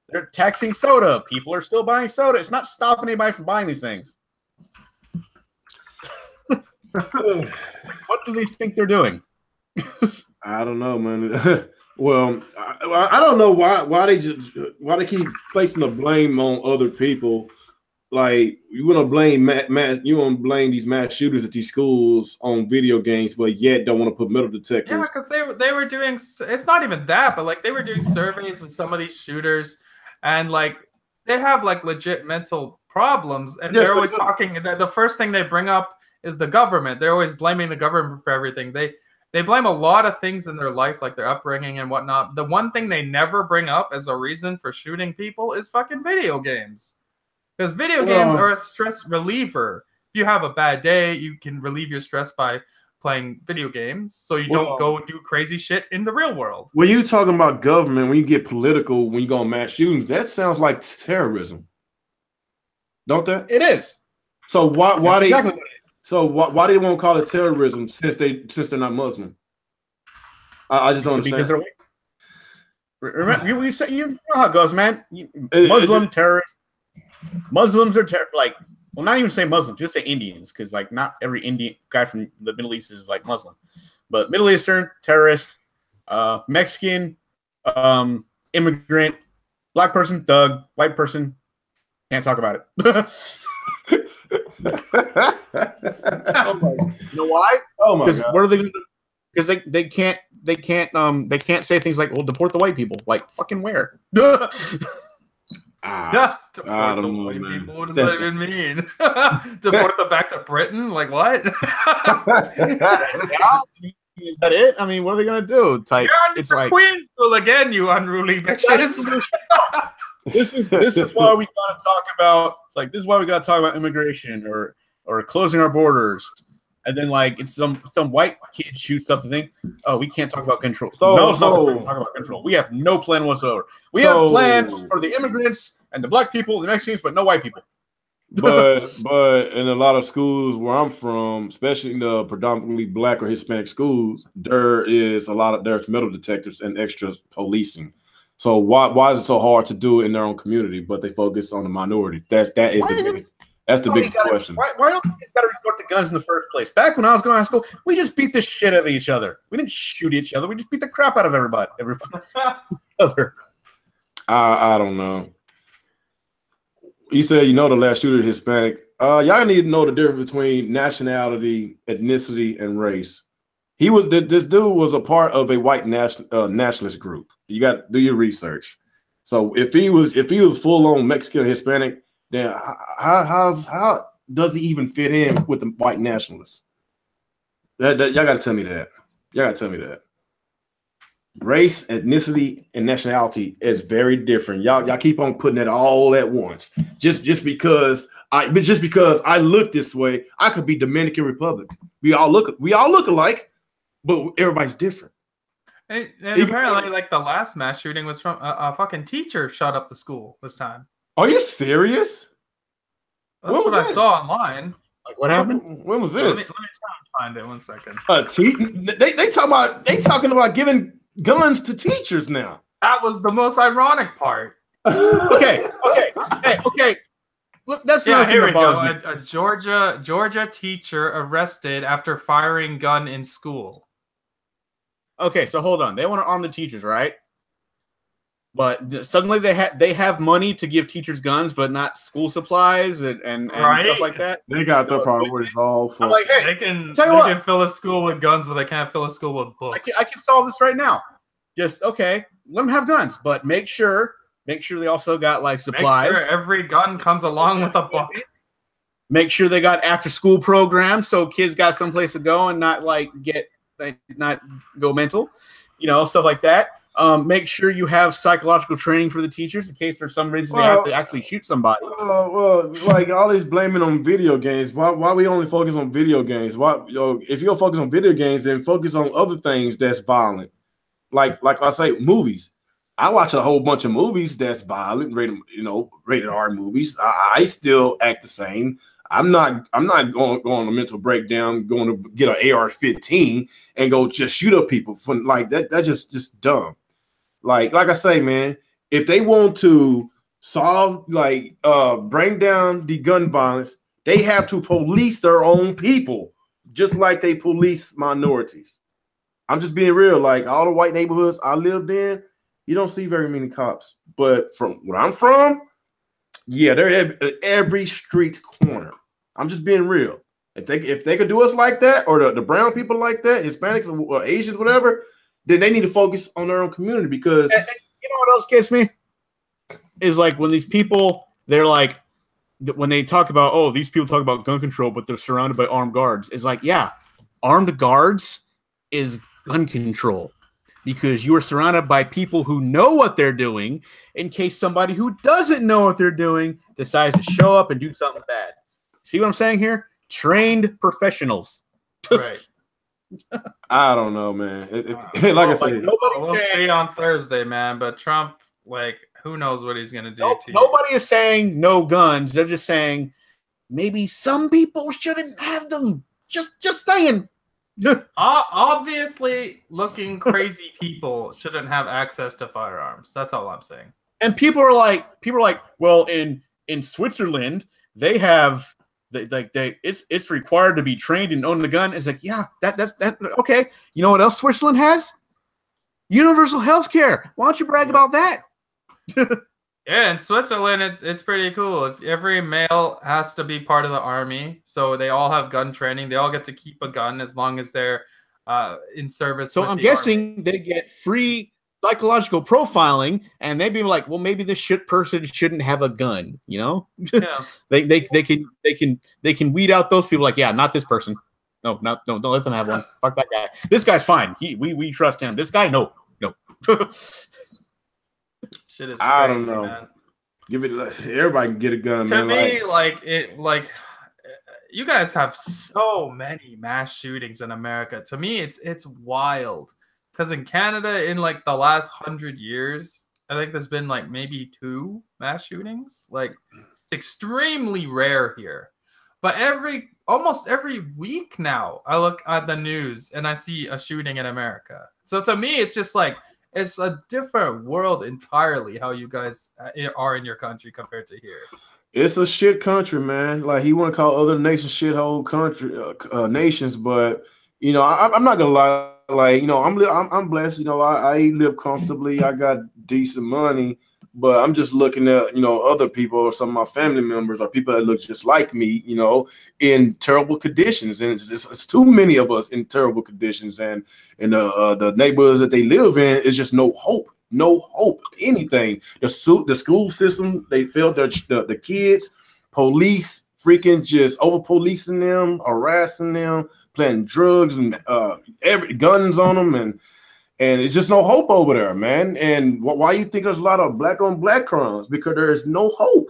They're taxing soda. People are still buying soda. It's not stopping anybody from buying these things. What do they think they're doing? I don't know, man. Well, I don't know why they keep placing the blame on other people. Like, you want to blame these mass shooters at these schools on video games, but yet don't want to put metal detectors. Yeah, because they were doing. It's not even that, but like they were doing surveys with some of these shooters, and like they have like legit mental problems, and they're always talking. The first thing they bring up is the government. They're always blaming the government for everything. They blame a lot of things in their life, like their upbringing and whatnot. The one thing they never bring up as a reason for shooting people is fucking video games. Because video games are a stress reliever. If you have a bad day, you can relieve your stress by playing video games, so you don't go do crazy shit in the real world. When you talking about government, when you get political, when you go on mass shootings, that sounds like terrorism. Don't that? It is. So why That's they exactly what it is. So why they won't call it terrorism since they're not Muslim? I just don't understand. Because they're remember, you know how it goes, man. Muslim terrorists. Muslims are like well, not even say Muslim, just say Indians, because like not every Indian guy from the Middle East is like Muslim, but Middle Eastern terrorist, Mexican, immigrant, black person, thug, white person, can't talk about it. Oh my, you know why? Oh my god! What are they going to do? Because they can't say things like, "Well, deport the white people." Like, fucking where? Deport I the don't know, white man. people. What does that even mean? Deport them back to Britain? Like what? Is that it? I mean, what are they gonna do? It's like, it's like Queensville again, you unruly bitches. This is why we gotta talk about. It's like this is why we gotta talk about immigration or closing our borders. And then like it's some white kid shoots up the thing. Oh, we can't talk about control. No, it's not talk about control. We have no plan whatsoever. We have plans for the immigrants and the black people, the Mexicans, but no white people. but in a lot of schools where I'm from, especially in the predominantly black or Hispanic schools, there's metal detectors and extra policing. So why is it so hard to do it in their own community, but they focus on the minority? That's the biggest question. Why don't you just got to resort to guns in the first place? Back when I was going to school, we just beat the shit out of each other. We didn't shoot each other. We just beat the crap out of everybody. I don't know. You said the last shooter is Hispanic. Y'all need to know the difference between nationality, ethnicity, and race. This dude was a part of a white nationalist group. You got to do your research. So if he was full on Mexican or Hispanic, then how does he even fit in with the white nationalists? Y'all got to tell me that. Y'all got to tell me that. Race, ethnicity, and nationality is very different. Y'all keep on putting it all at once. Just because I look this way, I could be Dominican Republic. We all look alike, but everybody's different. And apparently, like the last mass shooting was from a fucking teacher shot up the school this time. Are you serious? That's what I saw online. Like what happened? When was this? Let me try and find it 1 second. They talking about giving guns to teachers now. That was the most ironic part. Okay. Look, that's not here we go. A Georgia teacher arrested after firing gun in school. Okay, so hold on. They want to arm the teachers, right? But suddenly they have money to give teachers guns, but not school supplies and stuff like that. They got their priorities all full. I'm like, hey, they can fill a school with guns, but they can't fill a school with books. I can solve this right now. Just let them have guns, but make sure they also got like supplies. Make sure every gun comes along with a book. Make sure they got after school programs so kids got someplace to go and not go mental, stuff like that. Make sure you have psychological training for the teachers in case for some reason they have to actually shoot somebody. Well, like all this blaming on video games. Why we only focus on video games? If you're focused on video games, then focus on other things that's violent. Like I say, movies. I watch a whole bunch of movies that's violent, rated R movies. I still act the same. I'm not going on a mental breakdown, going to get an AR-15 and go just shoot up people for like that. That's just dumb. Like I say, man, if they want to solve bring down the gun violence, they have to police their own people, just like they police minorities. I'm just being real. Like all the white neighborhoods I lived in, you don't see very many cops. But from where I'm from, yeah, they're at every street corner. I'm just being real. If they could do us like that, or the brown people like that, Hispanics or Asians, whatever, then they need to focus on their own community. Because you know what else gets me is like when these people, they're like, when they talk about, these people talk about gun control, but they're surrounded by armed guards. It's like, yeah, armed guards is gun control. Because you are surrounded by people who know what they're doing in case somebody who doesn't know what they're doing decides to show up and do something bad. See what I'm saying here? Trained professionals. Right. I don't know, man. Like I said, we'll see on Thursday, man. But Trump, who knows what he's going to do to you. Nobody is saying no guns. They're just saying maybe some people shouldn't have them. Just saying. Obviously, looking crazy people shouldn't have access to firearms. That's all I'm saying. And people are like, well, in Switzerland, they have it's required to be trained and own the gun. It's like, yeah, that's okay. You know what else Switzerland has? Universal health care. Why don't you brag about that? Yeah, in Switzerland, it's pretty cool. If every male has to be part of the army, so they all have gun training. They all get to keep a gun as long as they're in service. So with I'm the guessing army. they get free psychological profiling, and they'd be like, well, maybe this shit person shouldn't have a gun. You know, Yeah. they can weed out those people. Like, yeah, not this person. No, don't let them have one. Fuck that guy. This guy's fine. We trust him. This guy, no. Shit is I crazy, don't know. man. Give it. Everybody can get a gun, To man. me, you guys have so many mass shootings in America. To me, it's wild. Because in Canada, in like the last 100 years, I think there's been like maybe 2 mass shootings. Like, it's extremely rare here. But almost every week now, I look at the news and I see a shooting in America. So to me, it's just like, it's a different world entirely how you guys are in your country compared to here. It's a shit country, man. Like, he want to call other nations shithole country nations, but you know, I'm not gonna lie. Like, you know, I'm blessed. You know, I live comfortably. I got decent money, but I'm just looking at, you know, other people or some of my family members or people that look just like me, you know, in terrible conditions, and it's too many of us in terrible conditions, and the neighborhoods that they live in is just no hope. No hope, anything. The school system, they failed the kids, police freaking just over policing them, harassing them, planting drugs and every guns on them, and it's just no hope over there, man. And why you think there's a lot of black on black crimes? Because there is no hope.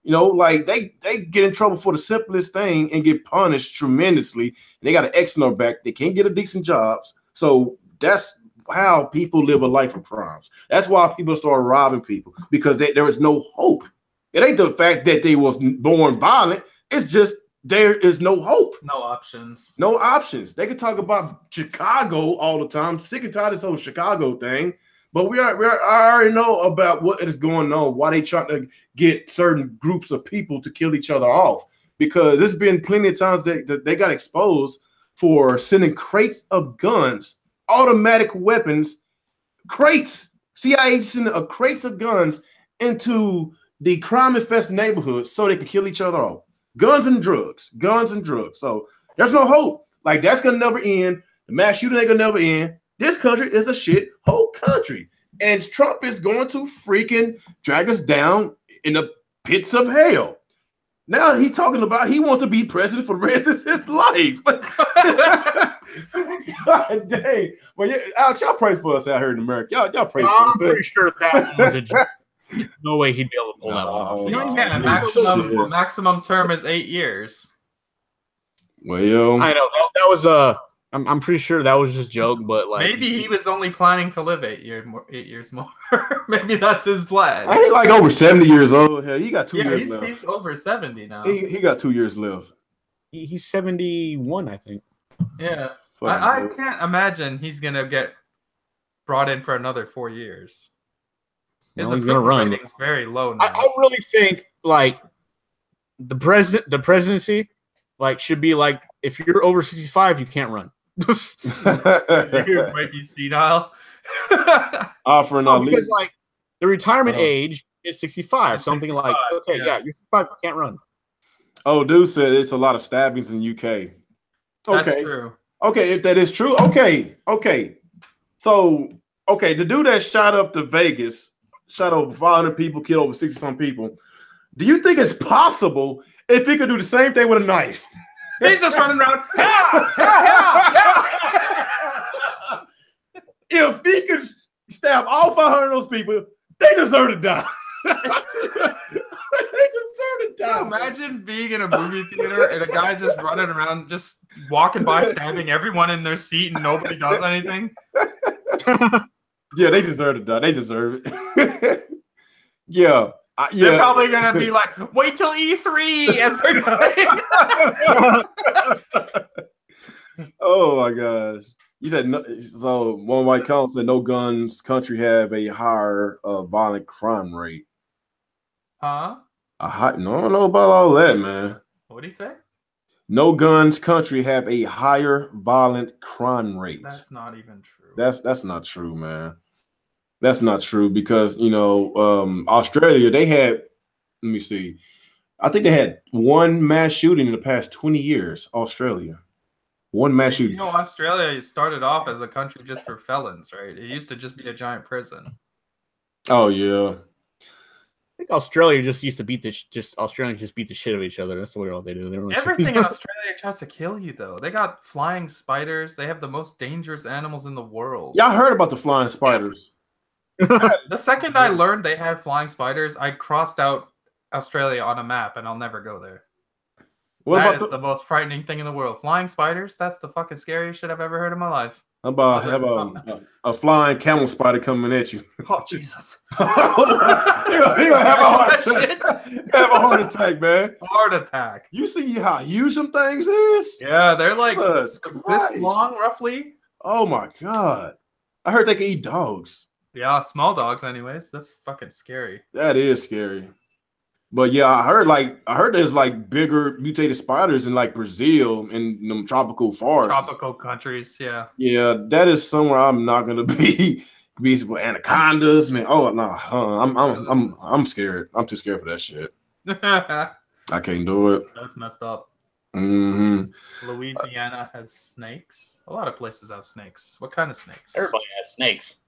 You know, like they get in trouble for the simplest thing and get punished tremendously. And they got an X on their back. They can't get a decent jobs. So that's how people live a life of crimes. That's why people start robbing people, because there is no hope. It ain't the fact that they was born violent. It's just there is no hope. No options. No options. They can talk about Chicago all the time. Sick and tired of this whole Chicago thing. But I already know about what is going on, why they trying to get certain groups of people to kill each other off. Because there's been plenty of times that they got exposed for sending crates of guns, automatic weapons, crates. CIA sending crates of guns into the crime-infested neighborhoods so they can kill each other off. Guns and drugs. So there's no hope. Like, that's gonna never end. The mass shooting ain't gonna never end. This country is a shit whole country, and Trump is going to freaking drag us down in the pits of hell. Now he talking about he wants to be president for the rest of his life. God dang. Well, yeah, Alex, y'all pray for us out here in America. Y'all pray for us. I'm pretty sure that was a joke. No way he'd be able to pull that one off. Yeah, maximum term is 8 years. Well, I know that was I'm pretty sure that was just a joke, but like maybe he was only planning to live 8 years more. Maybe that's his plan. I ain't like over 70 years old. Hell, he got 2 years left. He's over 70 now. He got 2 years left. He's 71, I think. Yeah, I can't imagine he's gonna get brought in for another 4 years. His he's gonna run. Rating's very low now. I really think like the presidency like should be like, if you're over 65, you can't run. You might be senile. Offering because like the retirement age is 65. Something like, okay, yeah, you're 65, you can't run. Oh, dude said it's a lot of stabbings in UK. That's true. Okay, if that is true, okay. So, the dude that shot up to Vegas, shot over 500 people, killed over 60-some people. Do you think it's possible if he could do the same thing with a knife? He's just running around. If he could stab all 500 of those people, they deserve to die. They deserve to die. Imagine being in a movie theater and a guy's just running around, just walking by, stabbing everyone in their seat, and nobody does anything. Yeah, they deserve to die. They deserve it. Yeah. They're probably gonna be like, wait till E3 as they're going. Oh my gosh. You said no, so one white count said no guns country have a higher violent crime rate. Huh? No, I don't know about all that, man. What did he say? No guns country have a higher violent crime rate. That's not even true. That's not true, man. That's not true because Australia, they had, let me see, I think they had one mass shooting in the past 20 years. Australia, one mass shooting. You know, Australia started off as a country just for felons, right? It used to just be a giant prison. Oh yeah. I think Australia just used to beat Australians just beat the shit out of each other. That's what all they do. They don't Everything in Australia tries to kill you, though. They got flying spiders. They have the most dangerous animals in the world. Yeah, I heard about the flying spiders. The second I learned they had flying spiders, I crossed out Australia on a map, and I'll never go there. That is the most frightening thing in the world. Flying spiders? That's the fucking scariest shit I've ever heard in my life. How about a flying camel spider coming at you? Oh, Jesus. You're gonna have a heart attack. Have a heart attack, man. Heart attack. You see how huge some things is? Yeah, they're like this long, roughly. Oh my God. I heard they can eat dogs. Yeah, small dogs anyways. That's fucking scary. That is scary. But yeah, I heard there's like bigger mutated spiders in like Brazil in them tropical forests. Tropical countries, yeah. Yeah, that is somewhere I'm not gonna be with anacondas, man. Oh no, I'm scared. I'm too scared for that shit. I can't do it. That's messed up. Mm-hmm. Louisiana has snakes. A lot of places have snakes. What kind of snakes? Everybody has snakes.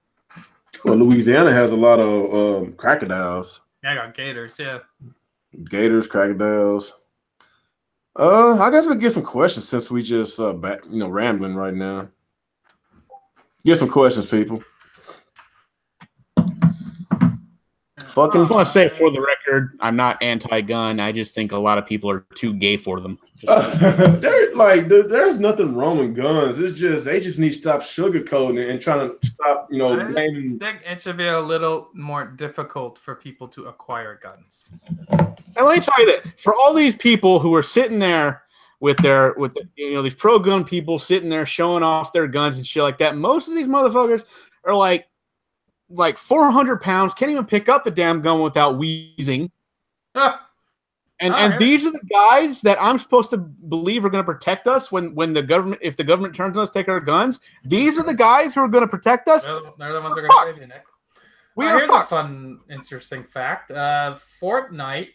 Well, Louisiana has a lot of crocodiles. Yeah, I got gators, yeah. Gators, crocodiles. I guess we get some questions since we just rambling right now. Get some questions, people. I just want to say for the record, I'm not anti-gun. I just think a lot of people are too gay for them. There's nothing wrong with guns. It's just they just need to stop sugarcoating and trying to stop, I think it should be a little more difficult for people to acquire guns. And let me tell you that for all these people who are sitting there with these pro-gun people sitting there showing off their guns and shit like that, most of these motherfuckers are like 400 pounds, can't even pick up the damn gun without wheezing. And these are the guys that I'm supposed to believe are going to protect us when if the government turns on us, take our guns. These are the guys who are going to protect us. They're the ones that are going to save you, Nick. Here's a fun, interesting fact. Fortnite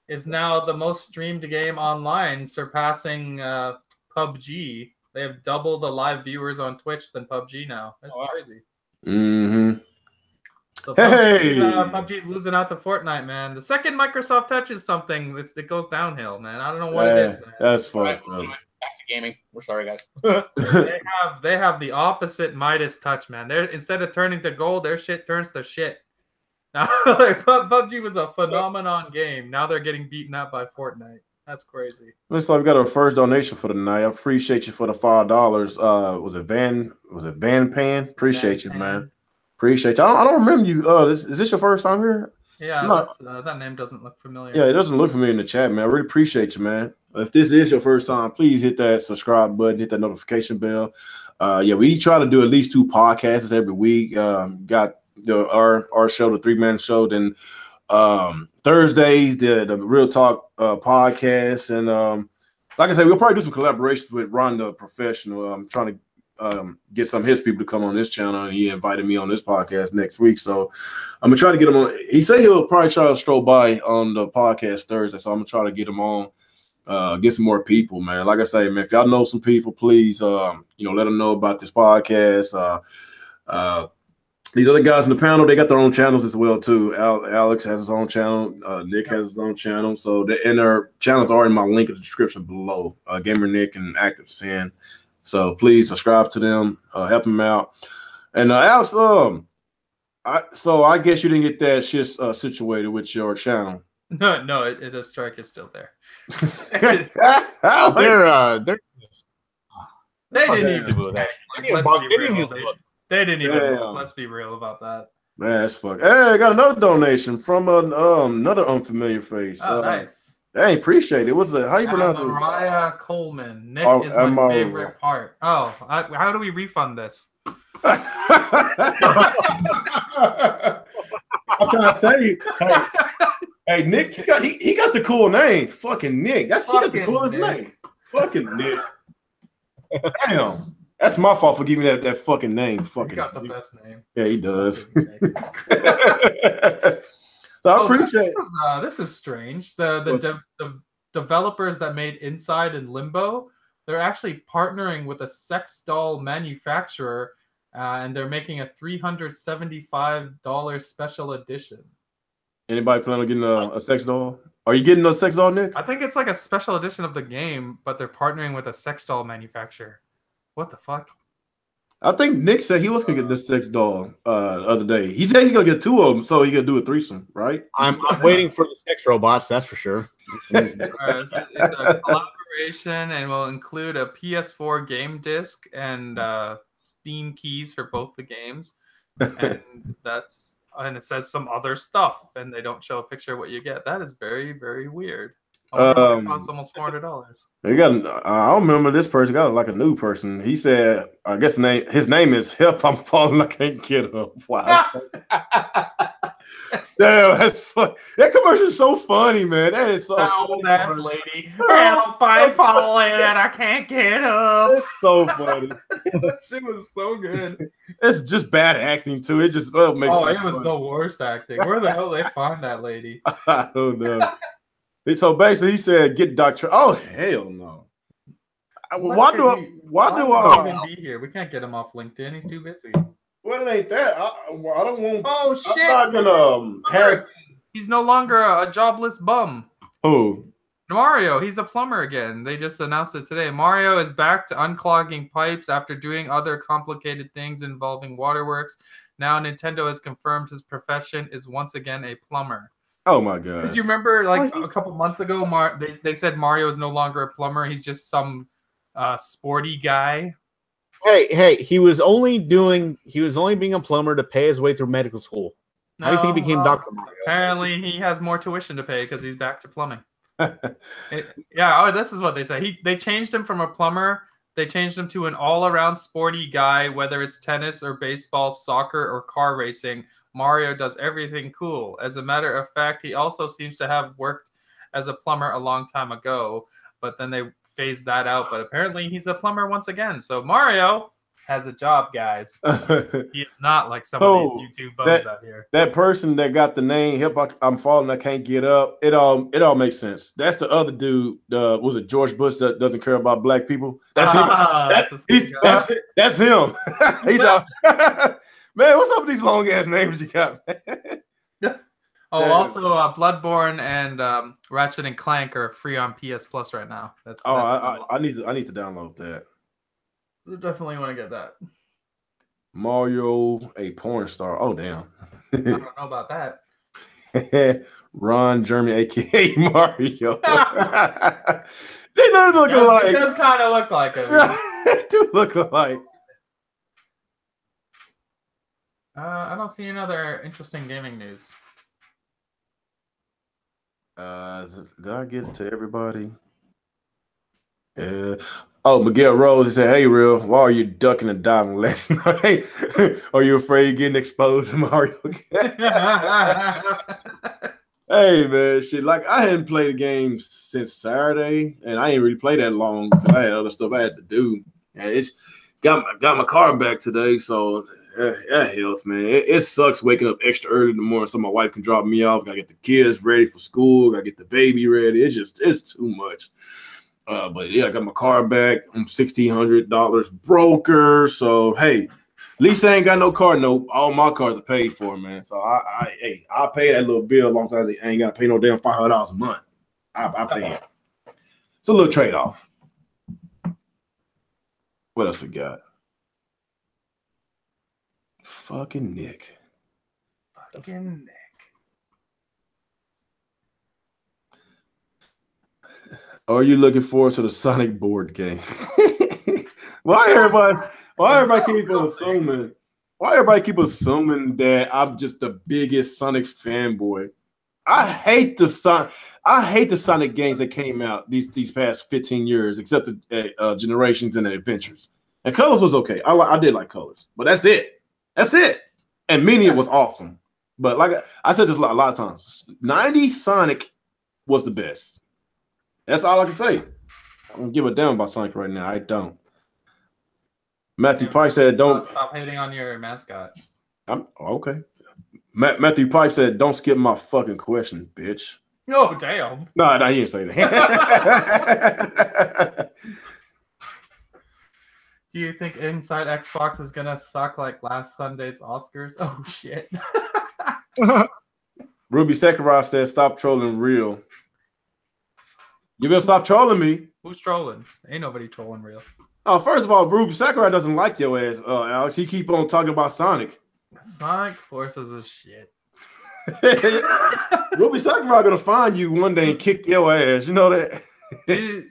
is now the most streamed game online, surpassing PUBG. They have double the live viewers on Twitch than PUBG now. That's crazy. Mm-hmm. So PUBG's losing out to Fortnite, man. The second Microsoft touches something, it goes downhill, man. I don't know what it is, man. That's fucked up. ActivesiNGaming. We're sorry, guys. they have the opposite Midas touch, man. They're instead of turning to gold, their shit turns to shit. Now, PUBG was a phenomenon game. Now they're getting beaten up by Fortnite. That's crazy. Looks like we got our first donation for the night. I appreciate you for the $5. Was it Van Pan? Appreciate you, man. Appreciate you. I don't remember you. Is this your first time here? Yeah, that name doesn't look familiar. Yeah, it doesn't look familiar in the chat, man. I really appreciate you, man. If this is your first time, please hit that subscribe button, hit that notification bell. We try to do at least 2 podcasts every week. Got our show, the 3-man show, then Thursdays, the Real Talk podcast, and like I said, we'll probably do some collaborations with Ron the Professional. I'm trying to get some of his people to come on this channel, and he invited me on this podcast next week, so I'm gonna try to get him on. He said he'll probably try to stroll by on the podcast Thursday, so I'm gonna try to get him on, get some more people, man. Like I say, man, if y'all know some people, please let them know about this podcast. These other guys in the panel, they got their own channels as well too. Alex has his own channel, Nick has his own channel, so their channels are in my link in the description below. Gamer Nick and Active Sin. So please subscribe to them, help them out. And Alex, I guess you didn't get that shit situated with your channel. No, the strike is still there. They didn't even look. Let's be real about that. Man, that's fuck. Hey, I got another donation from another unfamiliar face. Oh, nice. Hey, appreciate it. What's it? How you pronounce it? Mariah Coleman. Nick is my favorite part. Oh, how do we refund this? I'm trying to tell you. Hey, Nick, he got the cool name. Fucking Nick. He got the coolest name. Fucking Nick. Damn. That's my fault for giving that fucking name. Fucking he got the best name. Yeah, he does. So I appreciate this is strange. The developers that made Inside and Limbo, they're actually partnering with a sex doll manufacturer, and they're making a $375 special edition. Anybody plan on getting a sex doll? Are you getting a sex doll, Nick? I think it's like a special edition of the game, but they're partnering with a sex doll manufacturer. What the fuck? I think Nick said he was gonna get this sex doll the other day. He said he's gonna get 2 of them, so he gonna do a threesome, right? I'm waiting for the sex robots, that's for sure. It's a collaboration and will include a PS4 game disc and Steam keys for both the games, and it says some other stuff, and they don't show a picture of what you get. That is very, very weird. It costs almost $400. I don't remember this person. Got like a new person. He said, I guess his name is Help I'm Falling, I Can't Get Up. Wow. Damn, that's fun. That commercial is so funny, man. That is so funny. That lady. Help I'm falling and I can't get up. It's so funny. She was so good. It's just bad acting too. It just makes it was the worst acting. Where the hell did they find that lady? I don't know. So basically, he said, "Get Dr." Oh hell no! Why do I even be here? We can't get him off LinkedIn. He's too busy. Well, it ain't that. I don't want. Oh shit! I'm not gonna. He's no longer a jobless bum. Who? Mario. He's a plumber again. They just announced it today. Mario is back to unclogging pipes after doing other complicated things involving waterworks. Now Nintendo has confirmed his profession is once again a plumber. Oh my god! Because you remember, like a couple months ago, they said Mario is no longer a plumber; he's just some sporty guy. Hey! He was only being a plumber to pay his way through medical school. How do you think he became Dr. Mario? Apparently, he has more tuition to pay because he's back to plumbing. This is what they say. They changed him from a plumber. They changed him to an all-around sporty guy, whether it's tennis or baseball, soccer, or car racing. Mario does everything cool. As a matter of fact, he also seems to have worked as a plumber a long time ago, but then they phased that out. But apparently he's a plumber once again. So Mario has a job, guys. He is not like some of these YouTube bums out here. That person that got the name "Help I'm Falling, I Can't Get Up." It all makes sense. That's the other dude. Was it George Bush that doesn't care about black people? That's him. That's him. He's out. Man, what's up with these long ass names you got? Also, Bloodborne and Ratchet and Clank are free on PS Plus right now. I need to download that. You definitely want to get that. Mario, a porn star. Oh damn! I don't know about that. Ron Jeremy, aka Mario. They don't look alike. It does kind of look like him. They do look alike. I don't see any other interesting gaming news. Did I get it to everybody? Miguel Rose said, "Hey, Real, why are you ducking and diving last night? Are you afraid of getting exposed to Mario?" Hey, man, shit. Like, I hadn't played the game since Saturday, and I ain't really played that long because I had other stuff I had to do. And it's got my car back today, so that helps, man. It sucks waking up extra early in the morning so my wife can drop me off. Gotta get the kids ready for school. Gotta get the baby ready. It's too much. But yeah, I got my car back. I'm $1,600 broker. So hey, at least I ain't got no car note. All my cars are paid for, man. So I'll pay that little bill as long as I ain't got to pay no damn $500 a month. I pay it. It's a little trade-off. What else we got? Fucking Nick. Are you looking forward to the Sonic board game? Why everybody keep assuming that I'm just the biggest Sonic fanboy? I hate the Sonic games that came out these past 15 years, except the Generations and the Adventures. And Colors was okay. I did like Colors, but that's it. And Mania was awesome. But like I said this a lot of times, 90s Sonic was the best. That's all I can say. I don't give a damn about Sonic right now. I don't. Matthew Pipe said, "Don't stop hating on your mascot." I'm okay. Matthew Pipe said, "Don't skip my fucking question, bitch." Oh damn! No, he didn't say that. Do you think Inside Xbox is gonna suck like last Sunday's Oscars? Oh shit! Ruby Sakurai said, "Stop trolling real." You better stop trolling me. Who's trolling? Ain't nobody trolling real. Oh, first of all, Ruby Sakurai doesn't like your ass, Alex. He keep on talking about Sonic. Sonic Forces is shit. Ruby Sakurai gonna find you one day and kick your ass. You know that.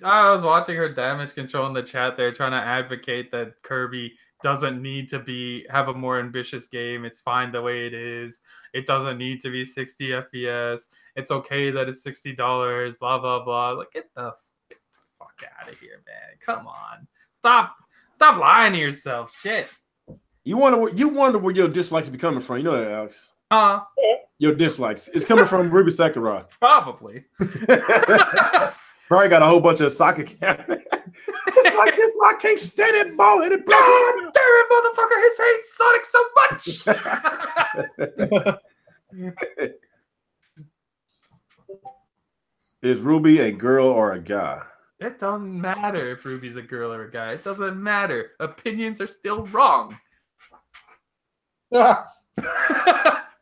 I was watching her damage control in the chat there, trying to advocate that Kirby doesn't need to have a more ambitious game. It's fine the way it is. It doesn't need to be 60 FPS. It's okay that it's $60. Blah blah blah. Like get the fuck out of here, man. Come on, stop lying to yourself. Shit. You wonder where your dislikes be coming from. You know that, Alex. Your dislikes. It's coming from Ruby Sakurai. Probably. Probably got a whole bunch of soccer cats. It's like this. I can't stand it ball headed black. God damn it, motherfucker! Hits Sonic so much. Is Ruby a girl or a guy? It doesn't matter if Ruby's a girl or a guy. It doesn't matter. Opinions are still wrong.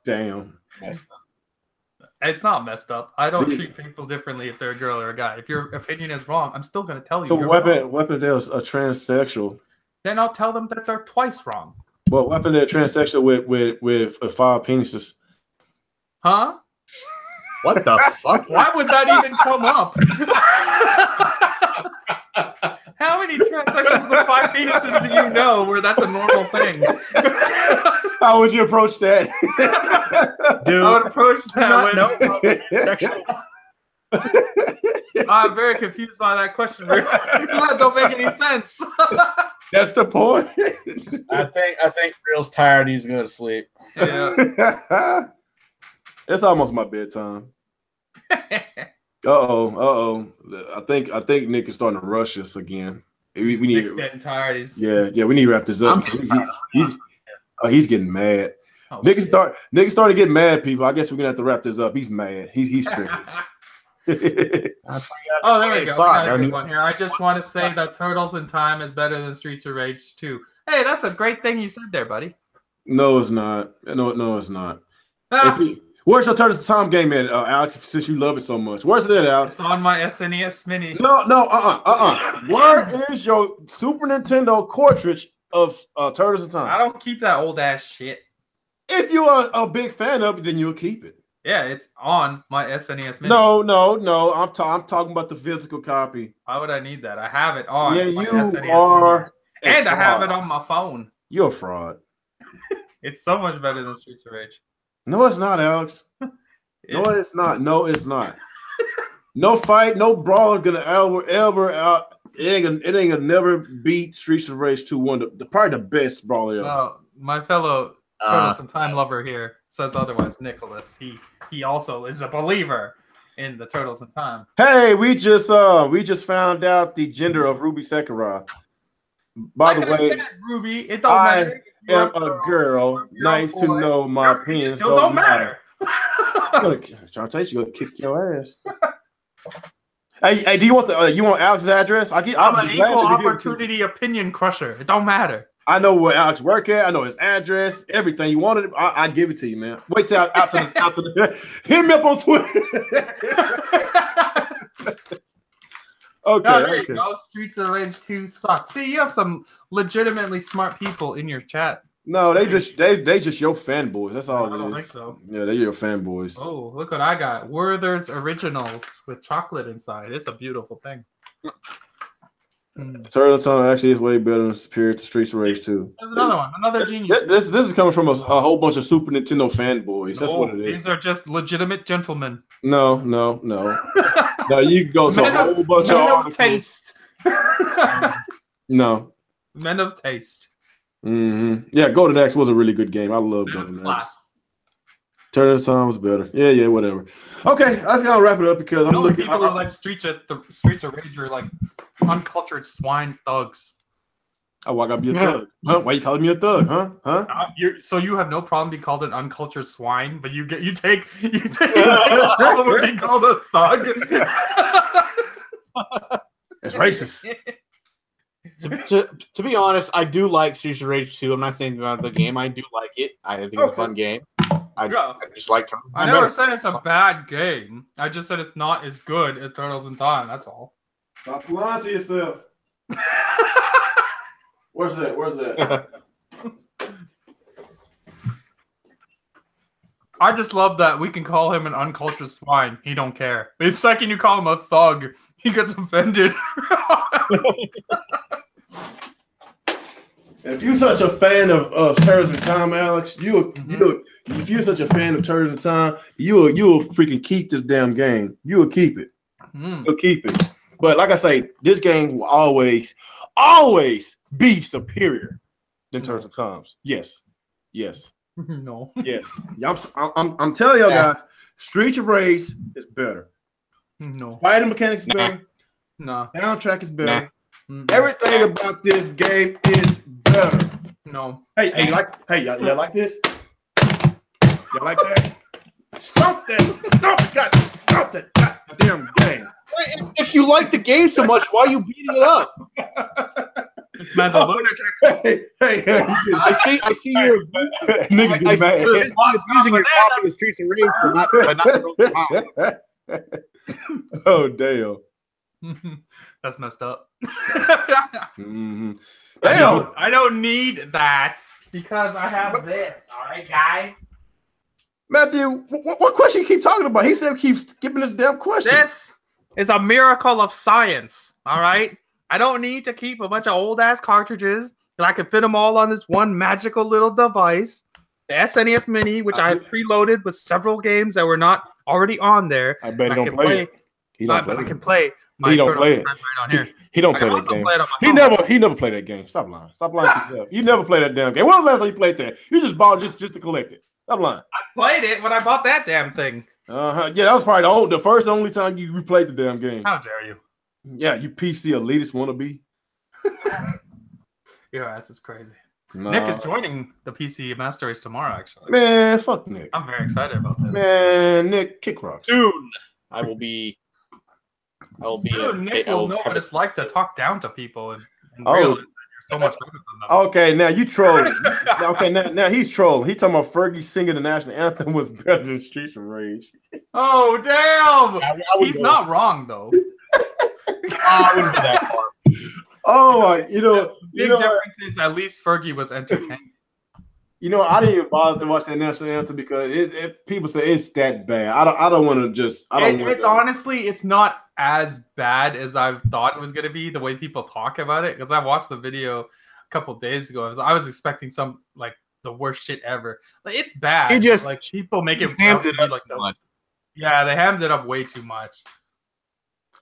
Damn. It's not messed up. I don't treat people differently if they're a girl or a guy. If your opinion is wrong, I'm still going to tell you. So weapon there's a transsexual. Then I'll tell them that they're twice wrong. Well, weapon they're transsexual with 5 penises. Huh? What the fuck? Why would that even come up? How many transsexuals with 5 penises do you know where that's a normal thing? How would you approach that? Dude, I would approach that I'm very confused by that question. That don't make any sense. That's the point. I think Real's tired. He's going to sleep. Yeah. It's almost my bedtime. Uh-oh. I think Nick is starting to rush us again. We need Nick's getting tired. Yeah, we need to wrap this up. He's getting mad. Oh, Nick started getting mad, people. I guess we're gonna have to wrap this up. He's mad. He's tripping. Oh, there we go. We got a good one here. I just want to say that Turtles in Time is better than Streets of Rage 2. Hey, that's a great thing you said there, buddy. No, it's not. No, it's not. Where's your Turtles in Time game at, Alex? Since you love it so much, where's it at, Alex? It's on my SNES Mini. No. Where is your Super Nintendo cartridge of Turtles in Time? I don't keep that old ass shit. If you are a big fan of it, then you'll keep it. Yeah, it's on my SNES Mini. No. I'm talking about the physical copy. Why would I need that? I have it on. Yeah, my you SNES are. Mini. And I have it on my phone. You're a fraud. It's so much better than Streets of Rage. No, it's not, Alex. No, it's not. No fight, no brawler gonna ever it ain't gonna never beat Streets of Rage 2-1. Probably the best brawler ever. No, my fellow Turtles in Time lover here says otherwise. Nicholas, he also is a believer in the Turtles in Time. Hey, we just found out the gender of Ruby Sakurai. By the way, Ruby, it don't matter. I am a girl. Nice to know my penis don't matter. I'm trying to tell you, gonna kick your ass. Hey, do you want Alex's address? I'm an equal opportunity opinion crusher. It don't matter. I know where Alex work at. I know his address. Everything you wanted, I give it to you, man. Wait till after the hit me up on Twitter. Okay. There you go. Streets of Rage 2 sucks. See, you have some legitimately smart people in your chat. No, they just your fanboys. That's all I it is. don't think so. Yeah, they're your fanboys. Oh, look what I got. Werther's Originals with chocolate inside. It's a beautiful thing. Turtle Time actually is way better and superior to Streets of Rage 2. There's another one. Another genius. This is coming from a whole bunch of Super Nintendo fanboys. That's what it is. These are just legitimate gentlemen. No. No, you can go to a whole bunch of articles. Taste. No. Men of taste. Mm-hmm. Yeah, Golden Axe was a really good game. I love Golden Axe. Turn of the Time was better. Yeah, whatever. Okay, I was gonna wrap it up because I'm looking. People are like Streets of Rage are like uncultured swine thugs. Oh, I gotta be a thug. Huh? Why you calling me a thug? Huh? So you have no problem being called an uncultured swine, but you take problem with being called a thug. It's racist. To be honest, I do like Streets of Rage 2. I'm not saying about the game. I do like it. I think it's a fun game. I just like Turtles in Time. I never said it's a bad game. I just said it's not as good as Turtles in Time. That's all. Stop lying to yourself. Where's that? I just love that we can call him an uncultured swine. He don't care. But the second you call him a thug, he gets offended. If you're such a fan of Turtles in Time, Alex, if you're such a fan of Turtles in Time, you'll freaking keep this damn game. You'll keep it. You'll keep it. But like I say, this game will always be superior than Turtles in Time. Yes. No. Yes. I'm telling y'all guys, Streets of Rage is better. No. Fighting mechanics is better. No. Soundtrack is better. Everything about this game is better. No. Hey, y'all like this? Y'all like that? Stop that! Stop that goddamn game. If you like the game so much, why are you beating it up? This man's a lunatic. Hey, I see your niggas get mad. It's using your copy of Streets of Rage, but not Oh damn. That's messed up. Mm-hmm. I don't need that because I have this. All right, guy. Matthew, what question you keep talking about? He said keep skipping this damn question. This is a miracle of science. All right. I don't need to keep a bunch of old ass cartridges, and I can fit them all on this one magical little device, the SNES Mini, which I have preloaded with several games that were not already on there. I bet he don't play it. He don't play it. I can play. He don't play it. Right on here. He don't play that game. He never played that game. Stop lying. Stop lying to yourself. You never played that damn game. When was the last time you played that? You just bought just to collect it. Stop lying. I played it when I bought that damn thing. Yeah, that was probably the first and only time you replayed the damn game. How dare you? Yeah, you PC elitist wannabe. Your ass is crazy. Nah. Nick is joining the PC Master Race tomorrow, actually. Man, fuck Nick. I'm very excited about this. Man, Nick, kick rocks. Soon, I will be. Nick will know what it's like to talk down to people and realize that you're so much better than them. Okay, now you trolling. Okay, now he's trolling. He talking about Fergie singing the national anthem was better than Streets of Rage. Oh damn! He's not wrong though. I wouldn't go that far. Oh my, the big difference is at least Fergie was entertaining. I didn't even bother to watch that national anthem because people say it's that bad. I don't want to just. It's honestly, it's not as bad as I thought it was going to be. The way people talk about it, because I watched the video a couple days ago. I was expecting some like the worst shit ever. Like it's bad. People make it hammed it up like too much. Yeah, they hammed it up way too much.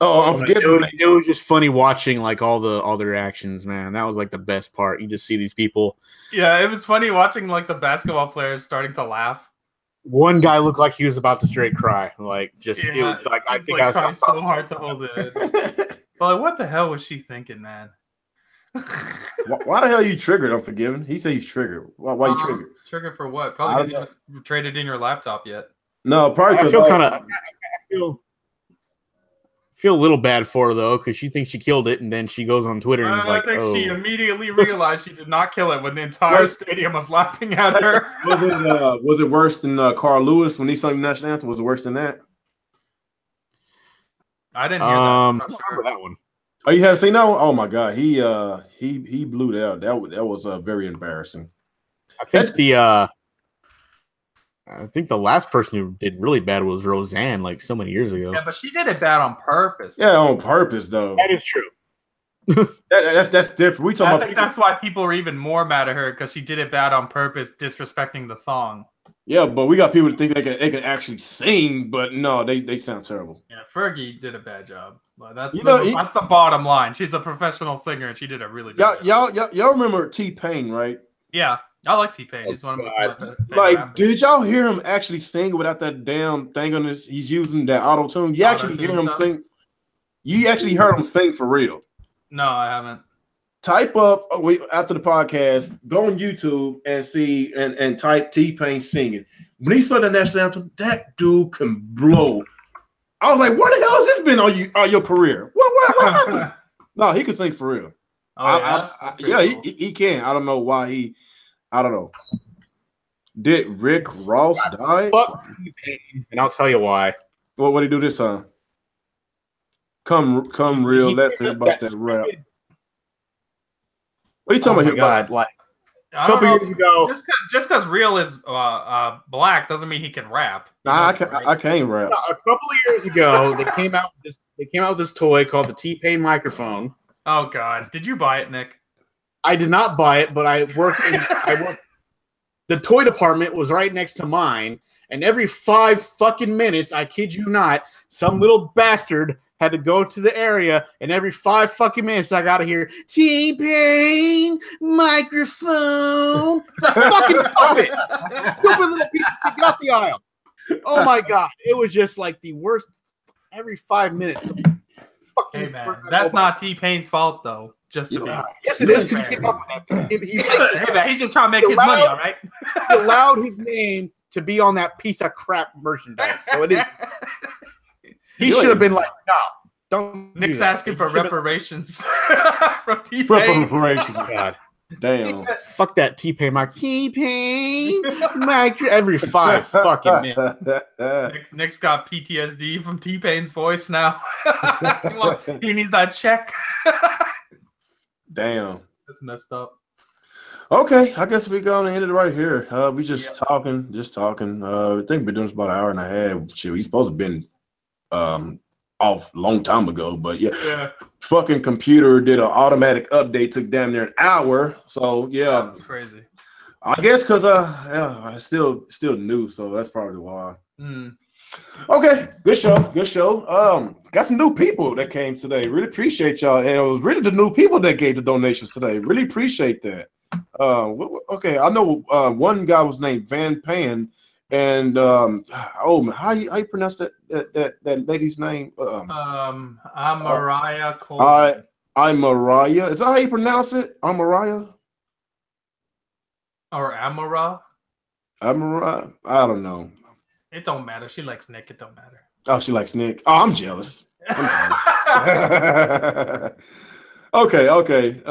Oh, I'm forgetting. It was just funny watching like all the reactions, man. That was like the best part. You just see these people. Yeah, it was funny watching like the basketball players starting to laugh. One guy looked like he was about to straight cry. Like just it was like I think I was so hard to hold it in. But like, what the hell was she thinking, man? Why the hell are you triggered? Unforgiven. He said he's triggered. Why you triggered? Triggered for what? Probably because you haven't traded in your laptop yet. No, probably. I feel a little bad for her though, because she thinks she killed it, and then she goes on Twitter and is like, I think she immediately realized she did not kill it when the entire stadium was laughing at her. Was it worse than Carl Lewis when he sung the national anthem? Was it worse than that? I didn't hear that. I remember that one. Oh, you haven't seen that one? Oh my god, he blew that out. That was very embarrassing. I think the last person who did really bad was Roseanne, like so many years ago. Yeah, but she did it bad on purpose. Yeah, on purpose though. That is true. That's different. I think that's why people are even more mad at her, because she did it bad on purpose, disrespecting the song. Yeah, but we got people to think they can actually sing, but no, they sound terrible. Yeah, Fergie did a bad job. That's the bottom line. She's a professional singer, and she did a really bad job. Y'all remember T-Pain, right? Yeah. I like T-Pain. He's one of my favorite Like, rappers. did y'all hear him actually sing without that damn thing on his? He's using that auto tune. You actually hear him sing. You actually heard him sing for real. No, I haven't. Type up after the podcast. Go on YouTube and see and type T-Pain singing. When he started that national anthem, that dude can blow. I was like, where the hell has this been on your career? What happened? No, he can sing for real. Oh, cool. He can. I don't know why I don't know. Did Rick Ross die? Fuck T-Pain, and I'll tell you why. What did he do this time? Come real. Let's hear about that rap. What are you talking about? God, like a couple years ago. Just because Real is black doesn't mean he can rap. Nah, I can't rap. No, a couple of years ago, they came out with this toy called the T-Pain microphone. Oh God, did you buy it, Nick? I did not buy it, but I worked. The toy department was right next to mine, and every 5 fucking minutes, I kid you not, some little bastard had to go to the area, and every 5 fucking minutes, I gotta hear T-Pain microphone. It's like, fucking stop it! Stupid little people, get off the aisle. Oh my God, it was just like the worst. Every 5 minutes. Hey man, that's not T-Pain's fault though. Just yes, it is because he came up with that. Hey man, he's just trying to make his money, all right? He allowed his name to be on that piece of crap merchandise, so it didn't. He should have been like, no, don't. Nick's asking for reparations from T-Pain. Reparations, God. Damn. Fuck that T-Pain mic. T-Pain mic every 5 fucking minutes. Nick's got PTSD from T-Pain's voice now. He needs that check. Damn. That's messed up. Okay, I guess we're gonna end it right here. We just talking. I think we've been doing this about an hour and a half. Shit, we supposed to have been off a long time ago, but yeah. Fucking computer did an automatic update, took damn near an hour. So yeah, that's crazy. I guess because I still new, so that's probably why. Okay, good show. Got some new people that came today. Really appreciate y'all, and it was really the new people that gave the donations today. Really appreciate that. Okay, I know one guy was named Van Pan, and oh man, how you pronounce that lady's name? Amariah Cole. Amariah. Is that how you pronounce it? Amariah? Or Amara? Amariah? I don't know. It don't matter. She likes Nick. It don't matter. Oh, she likes Nick. Oh, I'm jealous. Okay.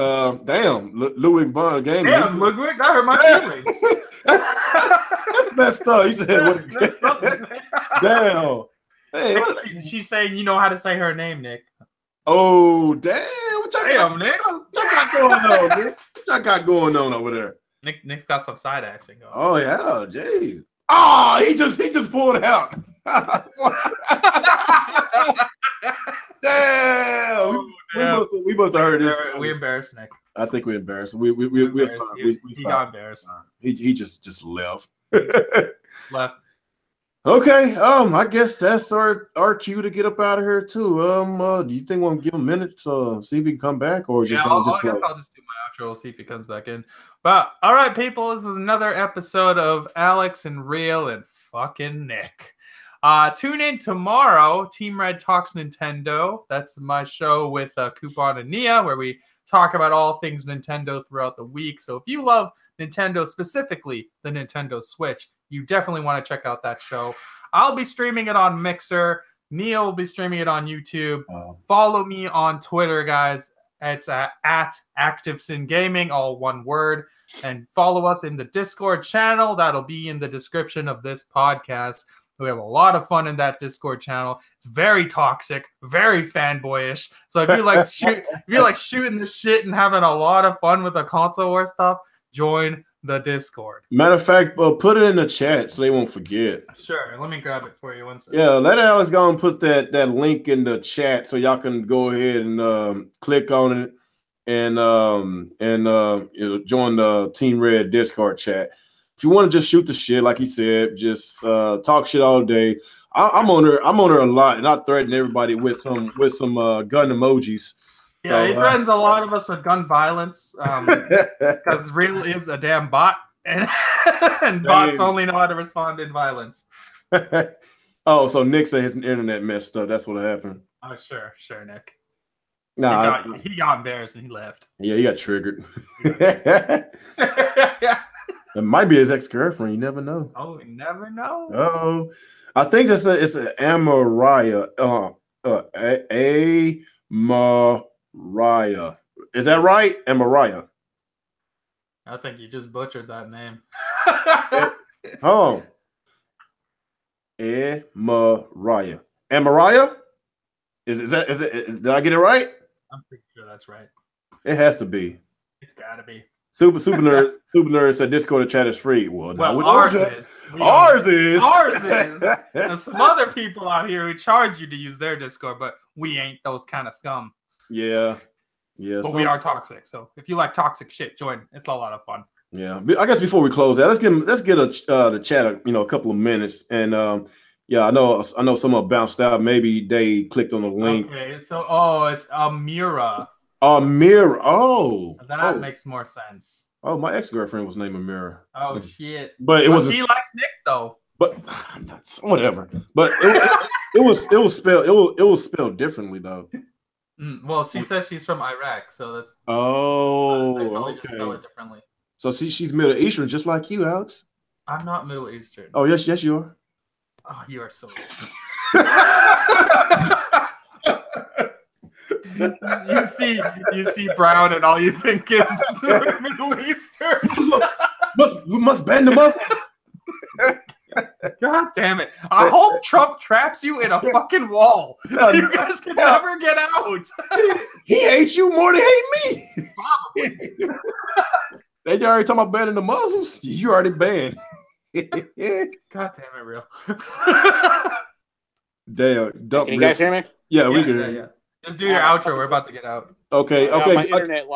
Damn, Ludwig von Gaming. Damn, Ludwig, that hurt my feelings. That's messed up. He said, "Damn." Hey, she's saying you know how to say her name, Nick. Oh, damn! What Nick. y'all got going on over there? Nick's got some side action going. Oh yeah, geez. Oh, he just pulled it out. Damn, we must have heard this. We embarrassed Nick. I think we embarrassed. We got embarrassed. He just left. Left. Okay. I guess that's our cue to get up out of here too. Do you think we'll give him a minute to see if he can come back, or just I guess I'll just do my outro. We'll see if he comes back in. But all right, people, this is another episode of Alex and Real and fucking Nick. Tune in tomorrow. Team Red Talks Nintendo. That's my show with Coupon and Nia, where we talk about all things Nintendo throughout the week. So if you love Nintendo, specifically the Nintendo Switch, you definitely want to check out that show. I'll be streaming it on Mixer. Nia will be streaming it on YouTube. Follow me on Twitter, guys. It's at ActivesiNGaming, all one word. And follow us in the Discord channel. That'll be in the description of this podcast. We have a lot of fun in that Discord channel. It's very toxic, very fanboyish. So if you like shooting the shit and having a lot of fun with the console war stuff, join the Discord. Matter of fact, put it in the chat so they won't forget. Sure, let me grab it for you. 1 second. Yeah, let Alex go and put that link in the chat so y'all can go ahead and click on it and join the Team Red Discord chat. If you want to just shoot the shit, like he said, just talk shit all day. I'm on her a lot, and I threaten everybody with some gun emojis. Yeah, he threatens a lot of us with gun violence because Real is a damn bot. and bots only know how to respond in violence. Oh, so Nick said his internet messed up. That's what happened. Oh, sure, Nick. Nah, he got embarrassed and he left. Yeah, he got triggered. It might be his ex-girlfriend. You never know. Oh, you never know. Oh, I think it's an Amariah. Amariah. Is that right? Amariah. I think you just butchered that name. Hold on. Amariah. Amariah? Is it? Did I get it right? I'm pretty sure that's right. It has to be. It's gotta be. Super nerd said Discord chat is free. Well, ours is. Ours is. There's some other people out here who charge you to use their Discord, but we ain't those kind of scum. Yeah. But we are toxic. So if you like toxic shit, join. It's a lot of fun. Yeah. I guess before we close that, let's get the chat a couple of minutes. And yeah, I know some of them bounced out. Maybe they clicked on the link. Okay, so it's Amira. Amira. Oh. That makes more sense. Oh, my ex-girlfriend was named Amira. Oh shit. But she likes Nick though. But whatever. But it was spelled differently though. Well, she says she's from Iraq, so that's they probably just spell it differently. So she's Middle Eastern, just like you, Alex. I'm not Middle Eastern. Oh yes, you are. Oh, you are so. you see brown, and all you think is Middle Eastern. we must ban the Muslims. God damn it! I hope Trump traps you in a fucking wall. So you guys can never get out. He hates you more than he hate me. They already talking about banning the Muslims. You already banned. God damn it, real. Damn. Can you guys hear me? Yeah, we can hear you. Just do your outro. We're about to get out. Okay. My internet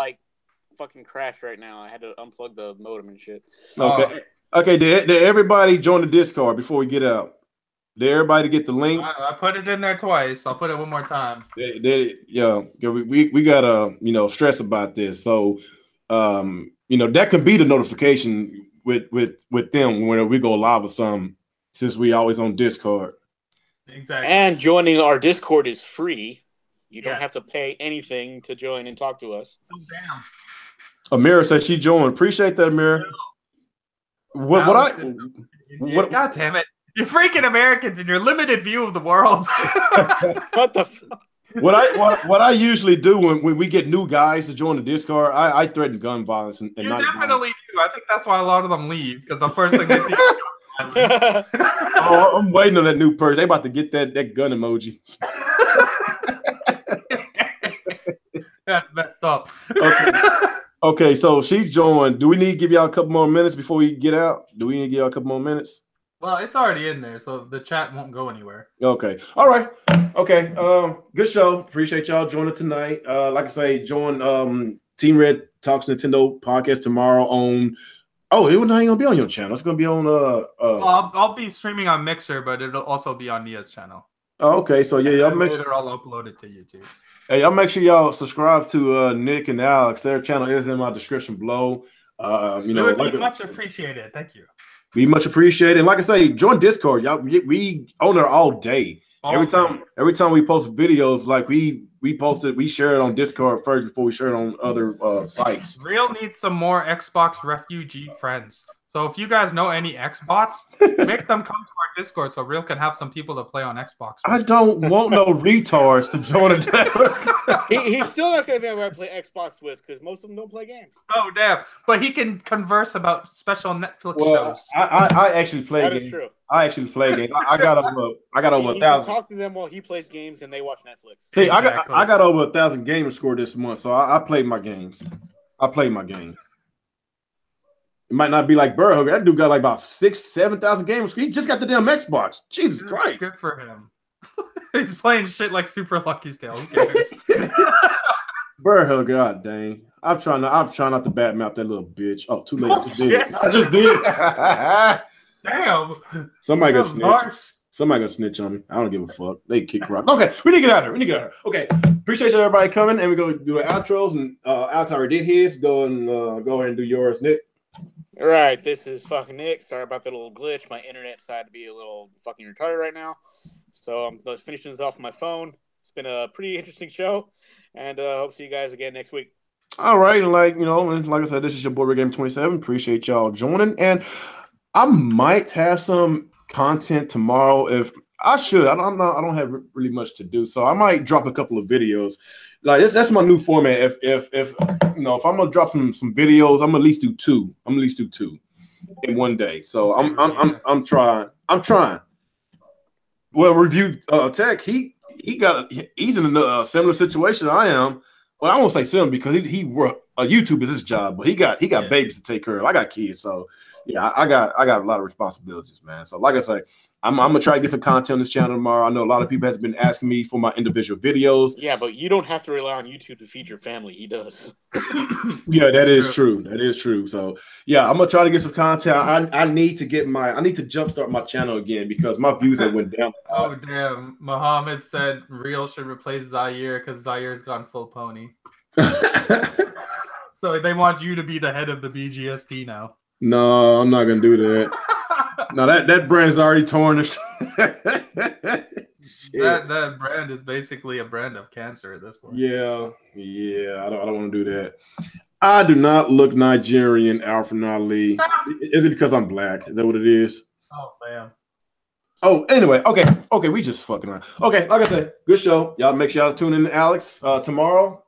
fucking crashed right now. I had to unplug the modem and shit. Okay. Okay. Did everybody join the Discord before we get out? Did everybody get the link? I put it in there twice. I'll put it one more time. Yeah. We gotta stress about this. So that could be the notification with them when we go live or something, since we always on Discord. Exactly. And joining our Discord is free. You don't have to pay anything to join and talk to us. Oh, damn. Amira said she joined. Appreciate that, Amira. God damn it. You're freaking Americans in your limited view of the world. What the fuck? What I usually do when we get new guys to join the Discord, I threaten gun violence and you not definitely do. I think that's why a lot of them leave, because the first thing they see is gun violence. Oh, I'm waiting on that new person. They about to get that gun emoji. That's messed up. Okay, so she joined. Do we need to give y'all a couple more minutes before we get out? Do we need to give y'all a couple more minutes? Well, it's already in there, so the chat won't go anywhere. Okay. All right. Okay. Good show. Appreciate y'all joining tonight. Like I say, join Team Red Talks Nintendo podcast tomorrow on. Oh, it not gonna be on your channel. It's gonna be on. I'll be streaming on Mixer, but it'll also be on Nia's channel. Oh, okay. So yeah, y'all I'll upload it to YouTube. Hey, y'all make sure y'all subscribe to Nick and Alex. Their channel is in my description below. It would be much appreciated. Thank you. Be much appreciated. And like I say, join Discord. Y'all, we on there all day. Every time we post videos, like we post it, we share it on Discord first before we share it on other sites. Real needs some more Xbox refugee friends. So if you guys know any Xbots, make them come to our Discord so Real can have some people to play on Xbox. I don't want no retards to join it. He's still not going to be able to play Xbox with, because most of them don't play games. Oh, damn. But he can converse about special Netflix shows. I actually play games. That is true. I actually play games. I got over 1,000. Talk to them while he plays games and they watch Netflix. See, exactly. I got over 1,000 gamer score this month, so I played my games. It might not be like Burr. That dude got like about 7,000 gamers. He just got the damn Xbox. Jesus Christ. Good for him. He's playing shit like Super Lucky's Tale. Who cares? Burr, god dang. I'm trying not to badmouth that little bitch. Oh, too late. I just did. Damn. Somebody gonna snitch. Somebody gonna snitch on me. I don't give a fuck. They kick rock. Okay, we need to get out of here. Okay. Appreciate everybody coming, and we're gonna do the outros, and Alex already did his. Go ahead and do yours, Nick. All right, this is fucking Nick. Sorry about that little glitch. My internet decided to be a little fucking retarded right now. So I'm finishing this off on my phone. It's been a pretty interesting show, and hope to see you guys again next week. All right, and like I said, this is your boy Game 27. Appreciate y'all joining, and I might have some content tomorrow if I should. I don't have really much to do, so I might drop a couple of videos. Like that's my new format. If if I'm gonna drop some videos, I'm gonna at least do two. I'm gonna at least do two in one day. So I'm trying. Well, Review Tech, he's in a similar situation I am. Well, I won't say similar because he work YouTube is his job, but he got babies to take care of. I got kids, so yeah, I got a lot of responsibilities, man. So like I say, I'm gonna try to get some content on this channel tomorrow. I know a lot of people has been asking me for my individual videos. Yeah, but you don't have to rely on YouTube to feed your family. He does. Yeah, that is true. That is true. So yeah, I'm gonna try to get some content. I need to jumpstart my channel again because my views have went down. Oh damn! Muhammad said Real should replace Zaire because Zaire's gone full pony. So they want you to be the head of the BGST now. No, I'm not gonna do that. No, that brand is already tarnished. That brand is basically a brand of cancer at this point. Yeah. I don't want to do that. I do not look Nigerian, Alfred Ali. Is it because I'm black? Is that what it is? Oh man. Oh, anyway, okay, we just fucking around. Okay, like I said, good show. Y'all make sure y'all tune in to Alex tomorrow.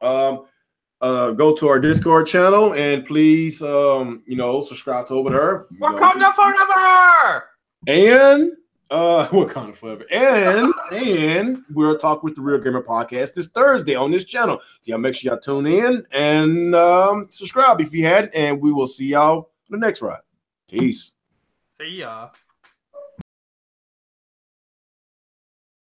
Go to our Discord channel and please, subscribe to over her. Wakanda forever. And Wakanda forever. And we'll talk with the Real Gamer Podcast this Thursday on this channel. So y'all make sure y'all tune in and subscribe if you hadn't. And we will see y'all on the next ride. Peace. See ya.